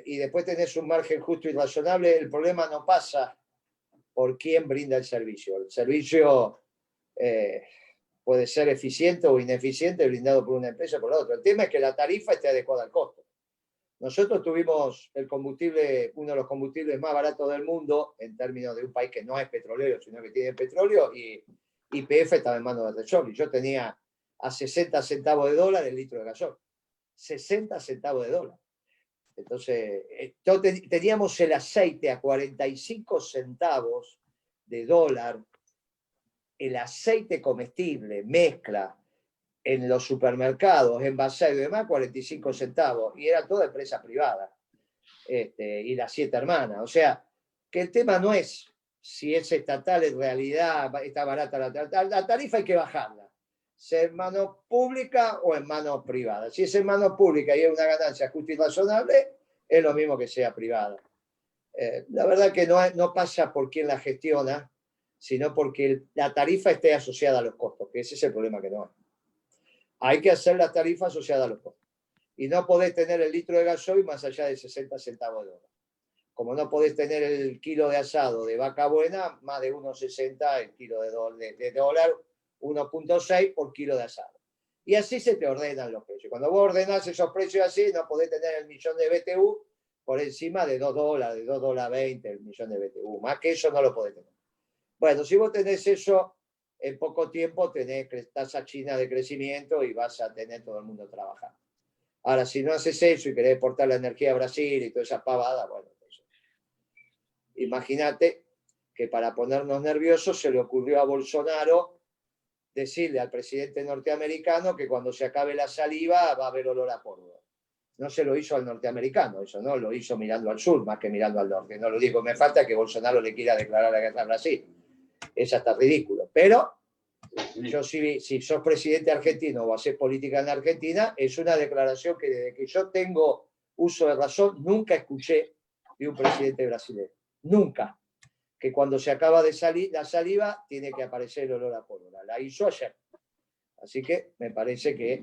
y después tenés un margen justo y razonable, el problema no pasa por quién brinda el servicio. El servicio puede ser eficiente o ineficiente brindado por una empresa o por la otra. El tema es que la tarifa esté adecuada al costo. Nosotros tuvimos el combustible, uno de los combustibles más baratos del mundo en términos de un país que no es petrolero, sino que tiene petróleo, y YPF estaba en manos de Repsol. Y yo tenía a 60 centavos de dólar el litro de gasoil. 60 centavos de dólar. Entonces, teníamos el aceite a 45 centavos de dólar, el aceite comestible, mezcla, en los supermercados, envasado y demás, 45 centavos, y era toda empresa privada, y las 7 hermanas. O sea, que el tema no es si es estatal, en realidad está barata la tarifa, hay que bajarla. Si es en mano pública o en mano privada. Si es en mano pública y es una ganancia justa y razonable, es lo mismo que sea privada. La verdad que no pasa por quién la gestiona, sino porque la tarifa esté asociada a los costos, que ese es el problema que no hay. Hay que hacer la tarifa asociada a los costos. Y no podés tener el litro de gasoil más allá de 60 centavos de dólar. Como no podés tener el kilo de asado de vaca buena más de 1,60 el kilo de dólar, 1,6 por kilo de asado. Y así se te ordenan los precios. Cuando vos ordenás esos precios así, no podés tener el millón de BTU por encima de $2, de $2.20 el millón de BTU. Más que eso no lo podés tener. Bueno, si vos tenés eso, en poco tiempo tenés tasa china de crecimiento y vas a tener todo el mundo trabajando. Ahora, si no haces eso y querés exportar la energía a Brasil y toda esa pavada, bueno, imagínate que para ponernos nerviosos se le ocurrió a Bolsonaro decirle al presidente norteamericano que cuando se acabe la saliva va a haber olor a pólvora. No se lo hizo al norteamericano, eso no, lo hizo mirando al sur más que mirando al norte. No lo digo, me falta que Bolsonaro le quiera declarar la guerra a Brasil. Es hasta ridículo. Pero Yo si sos presidente argentino o haces política en Argentina, es una declaración que desde que yo tengo uso de razón, nunca escuché de un presidente brasileño. Nunca. Que cuando se acaba de salir la saliva, tiene que aparecer el olor a pólvora. La hizo ayer. Así que me parece que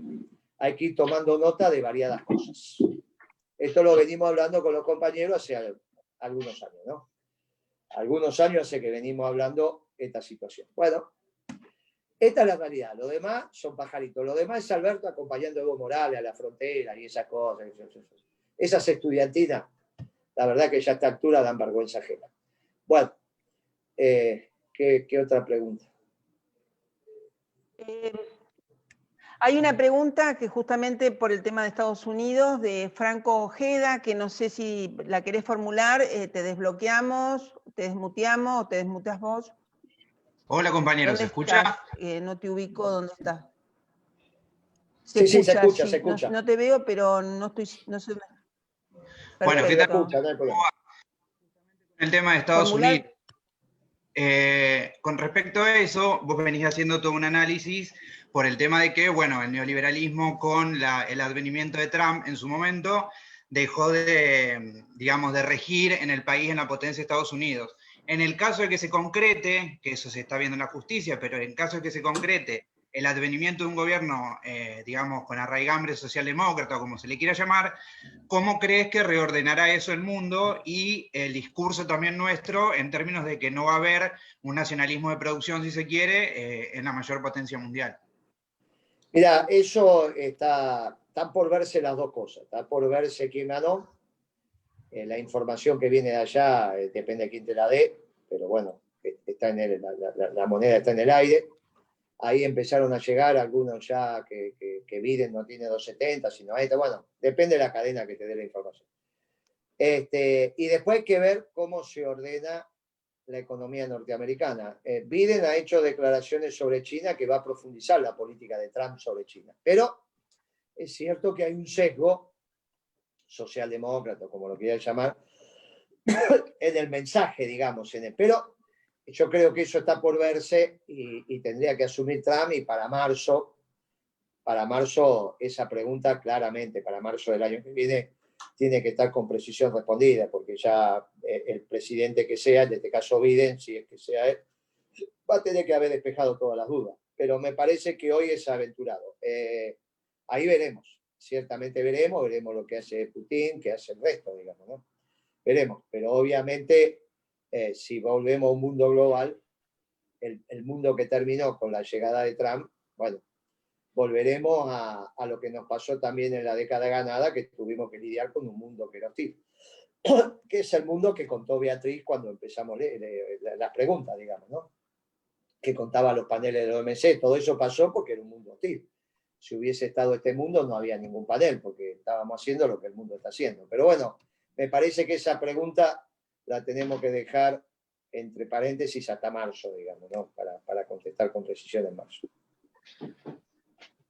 hay que ir tomando nota de variadas cosas. Esto lo venimos hablando con los compañeros hace algunos años, ¿no? Algunos años hace que venimos hablando esta situación. Bueno, esta es la realidad. Lo demás son pajaritos. Lo demás es Alberto acompañando a Evo Morales a la frontera y esas cosas. Esas estudiantinas, la verdad que ya a esta altura dan vergüenza ajena. Bueno, ¿qué otra pregunta? Hay una pregunta que justamente por el tema de Estados Unidos, de Franco Ojeda, que no sé si la querés formular, te desbloqueamos, te desmuteamos o te desmuteas vos. Hola compañeros, ¿se escucha? No te ubico, ¿dónde estás? Sí, se escucha, se escucha. No te veo, pero no estoy... No sé. Bueno, ¿qué tal? El tema de Estados Unidos. Con respecto a eso, vos venís haciendo todo un análisis por el tema de que, bueno, el neoliberalismo con el advenimiento de Trump en su momento dejó de, digamos, de regir en el país, en la potencia de Estados Unidos. En el caso de que se concrete, que eso se está viendo en la justicia, pero en caso de que se concrete el advenimiento de un gobierno, digamos, con arraigambre socialdemócrata, o como se le quiera llamar, ¿cómo crees que reordenará eso el mundo y el discurso también nuestro en términos de que no va a haber un nacionalismo de producción, si se quiere, en la mayor potencia mundial? Mira, eso está por verse las dos cosas. Está por verse quién ganó. La información que viene de allá depende de quién te la dé, pero bueno, está en la moneda está en el aire. Ahí empezaron a llegar algunos ya que Biden no tiene 270, sino este. Bueno, depende de la cadena que te dé la información. Y después hay que ver cómo se ordena la economía norteamericana. Biden ha hecho declaraciones sobre China que va a profundizar la política de Trump sobre China. Pero es cierto que hay un sesgo socialdemócrata, como lo quieran llamar, en el mensaje, digamos. Pero yo creo que eso está por verse y tendría que asumir Trump, y para marzo esa pregunta claramente, para marzo del año que viene, tiene que estar con precisión respondida, porque ya el presidente que sea, en este caso Biden, si es que sea él, va a tener que haber despejado todas las dudas. Pero me parece que hoy es aventurado. Ahí veremos, ciertamente veremos lo que hace Putin, que hace el resto, digamos, ¿no? Veremos, pero obviamente si volvemos a un mundo global, el mundo que terminó con la llegada de Trump, bueno, volveremos a lo que nos pasó también en la década ganada, que tuvimos que lidiar con un mundo que era hostil, que es el mundo que contó Beatriz cuando empezamos las preguntas, digamos, ¿no? Que contaba los paneles del OMC. Todo eso pasó porque era un mundo hostil. Si hubiese estado este mundo, no había ningún panel, porque estábamos haciendo lo que el mundo está haciendo. Pero bueno, me parece que esa pregunta la tenemos que dejar entre paréntesis hasta marzo, digamos, ¿no? Para contestar con precisión en marzo.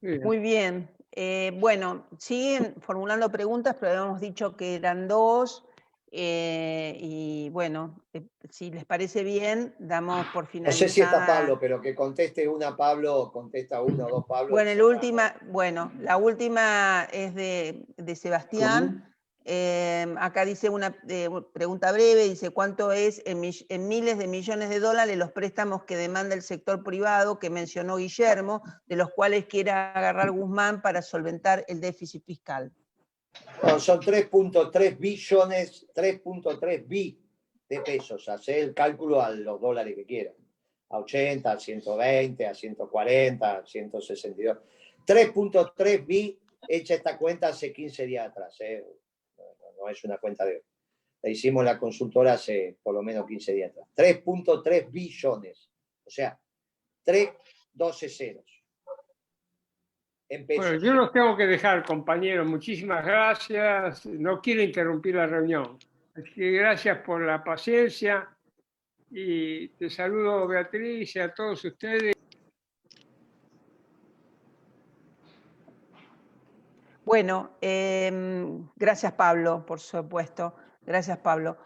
Muy bien. Bueno, siguen formulando preguntas, pero habíamos dicho que eran dos. Y bueno, si les parece bien, damos por finalizada. No sé si está Pablo, pero que conteste una Pablo, contesta uno o dos Pablo. Bueno, la última es de Sebastián. Acá dice una pregunta breve, dice: ¿cuánto es en miles de millones de dólares los préstamos que demanda el sector privado que mencionó Guillermo, de los cuales quiera agarrar Guzmán para solventar el déficit fiscal? No, son 3.3 billones, 3.3 bi de pesos. Hacé el cálculo a los dólares que quieran. A 80, a 120, a 140, a 162. 3.3 bi, hecha esta cuenta hace 15 días atrás. No es una cuenta de hoy. La hicimos la consultora hace por lo menos 15 días atrás. 3.3 billones. O sea, 12 ceros. Bueno, yo los tengo que dejar, compañeros. Muchísimas gracias. No quiero interrumpir la reunión. Así que gracias por la paciencia. Y te saludo, Beatriz, y a todos ustedes. Bueno, gracias, Pablo, por supuesto. Gracias, Pablo.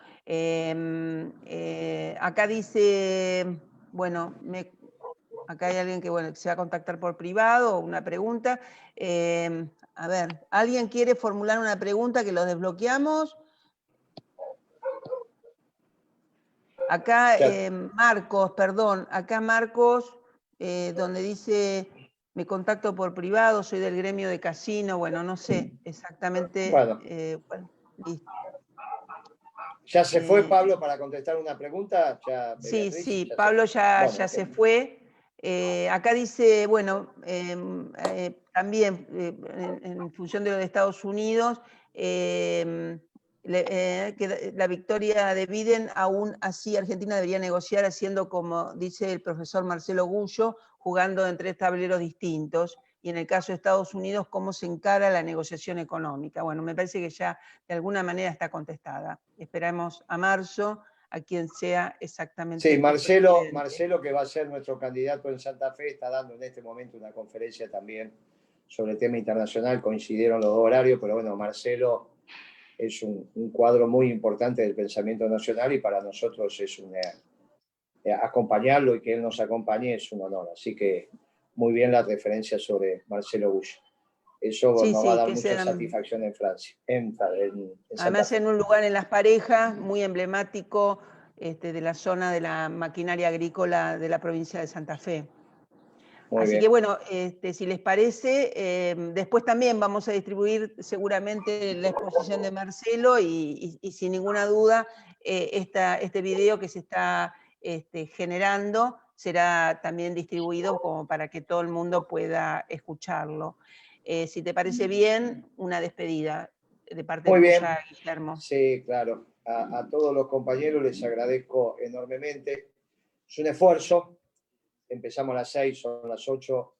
Acá dice, bueno, Acá hay alguien que, bueno, que se va a contactar por privado o una pregunta. A ver, ¿alguien quiere formular una pregunta que lo desbloqueamos? Acá Marcos, perdón, acá Marcos, donde dice, me contacto por privado, soy del gremio de casino, bueno, no sé exactamente. Bueno. Bueno, listo. ¿Ya se fue Pablo para contestar una pregunta? ¿Ya, sí, Beatriz? sí, ¿Ya Pablo ya bueno, se fue. Acá dice, bueno, también en función de lo de Estados Unidos, que la victoria de Biden, aún así Argentina debería negociar haciendo como dice el profesor Marcelo Gullo, jugando en 3 tableros distintos, y en el caso de Estados Unidos, cómo se encara la negociación económica. Bueno, me parece que ya de alguna manera está contestada. Esperamos a marzo, a quien sea exactamente. Sí, Marcelo, que va a ser nuestro candidato en Santa Fe, está dando en este momento una conferencia también sobre el tema internacional, coincidieron los 2 horarios, pero bueno, Marcelo es un cuadro muy importante del pensamiento nacional y para nosotros es acompañarlo y que él nos acompañe es un honor. Así que muy bien la referencia sobre Marcelo Gullo. Eso sí, nos va a dar que mucha satisfacción en Francia. Además, en un lugar en Las Parejas, muy emblemático de la zona de la maquinaria agrícola de la provincia de Santa Fe. Así que bueno, si les parece, después también vamos a distribuir seguramente la exposición de Marcelo y sin ninguna duda este video que se está generando será también distribuido como para que todo el mundo pueda escucharlo. Si te parece bien, una despedida de parte Muy tuya, bien. Guillermo. Sí, claro. A todos los compañeros les agradezco enormemente. Es un esfuerzo. Empezamos a las 6, son las 8.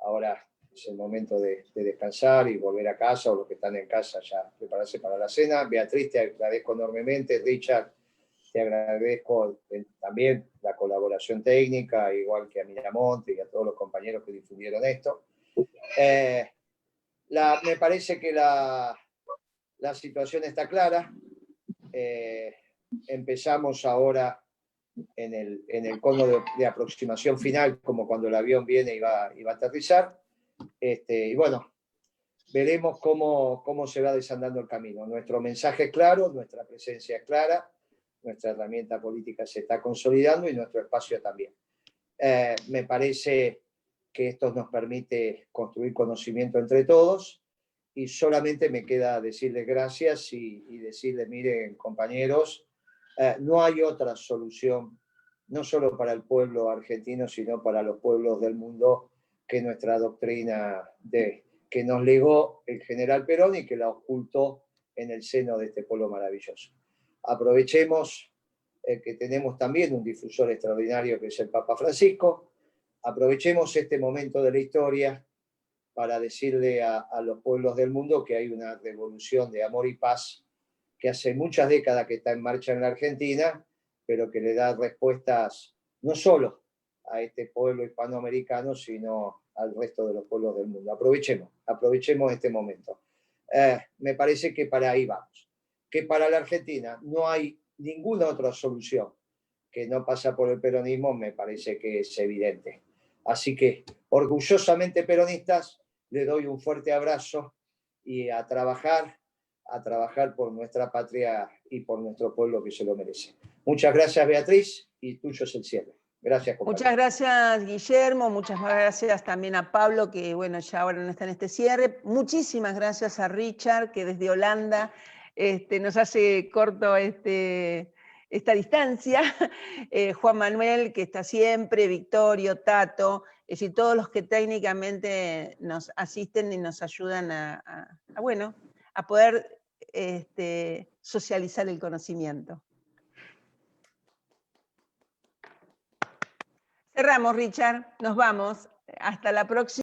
Ahora es el momento de descansar y volver a casa, o los que están en casa ya prepararse para la cena. Beatriz, te agradezco enormemente. Richard, te agradezco también la colaboración técnica, igual que a Miramonte y a todos los compañeros que difundieron esto. Me parece que la situación está clara. Empezamos ahora en el cono de aproximación final, como cuando el avión viene y va a aterrizar. Y bueno, veremos cómo se va desandando el camino. Nuestro mensaje es claro, nuestra presencia es clara, nuestra herramienta política se está consolidando y nuestro espacio también. Me parece que esto nos permite construir conocimiento entre todos y solamente me queda decirles gracias y decirles, miren, compañeros, no hay otra solución, no solo para el pueblo argentino, sino para los pueblos del mundo, que nuestra doctrina que nos legó el general Perón y que la ocultó en el seno de este pueblo maravilloso. Aprovechemos que tenemos también un difusor extraordinario que es el Papa Francisco. Aprovechemos este momento de la historia para decirle a los pueblos del mundo que hay una revolución de amor y paz que hace muchas décadas que está en marcha en la Argentina, pero que le da respuestas no solo a este pueblo hispanoamericano, sino al resto de los pueblos del mundo. Aprovechemos este momento. Me parece que para ahí vamos. Que para la Argentina no hay ninguna otra solución que no pasa por el peronismo, me parece que es evidente. Así que, orgullosamente peronistas, le doy un fuerte abrazo y a trabajar por nuestra patria y por nuestro pueblo que se lo merece. Muchas gracias, Beatriz, y tuyo es el cierre. Gracias, compañero. Muchas gracias, Guillermo, muchas gracias también a Pablo, que bueno, ya ahora no está en este cierre. Muchísimas gracias a Richard, que desde Holanda nos hace corto esta distancia. Juan Manuel, que está siempre, Victorio, Tato, es decir, todos los que técnicamente nos asisten y nos ayudan a poder socializar el conocimiento. Cerramos, Richard. Nos vamos. Hasta la próxima.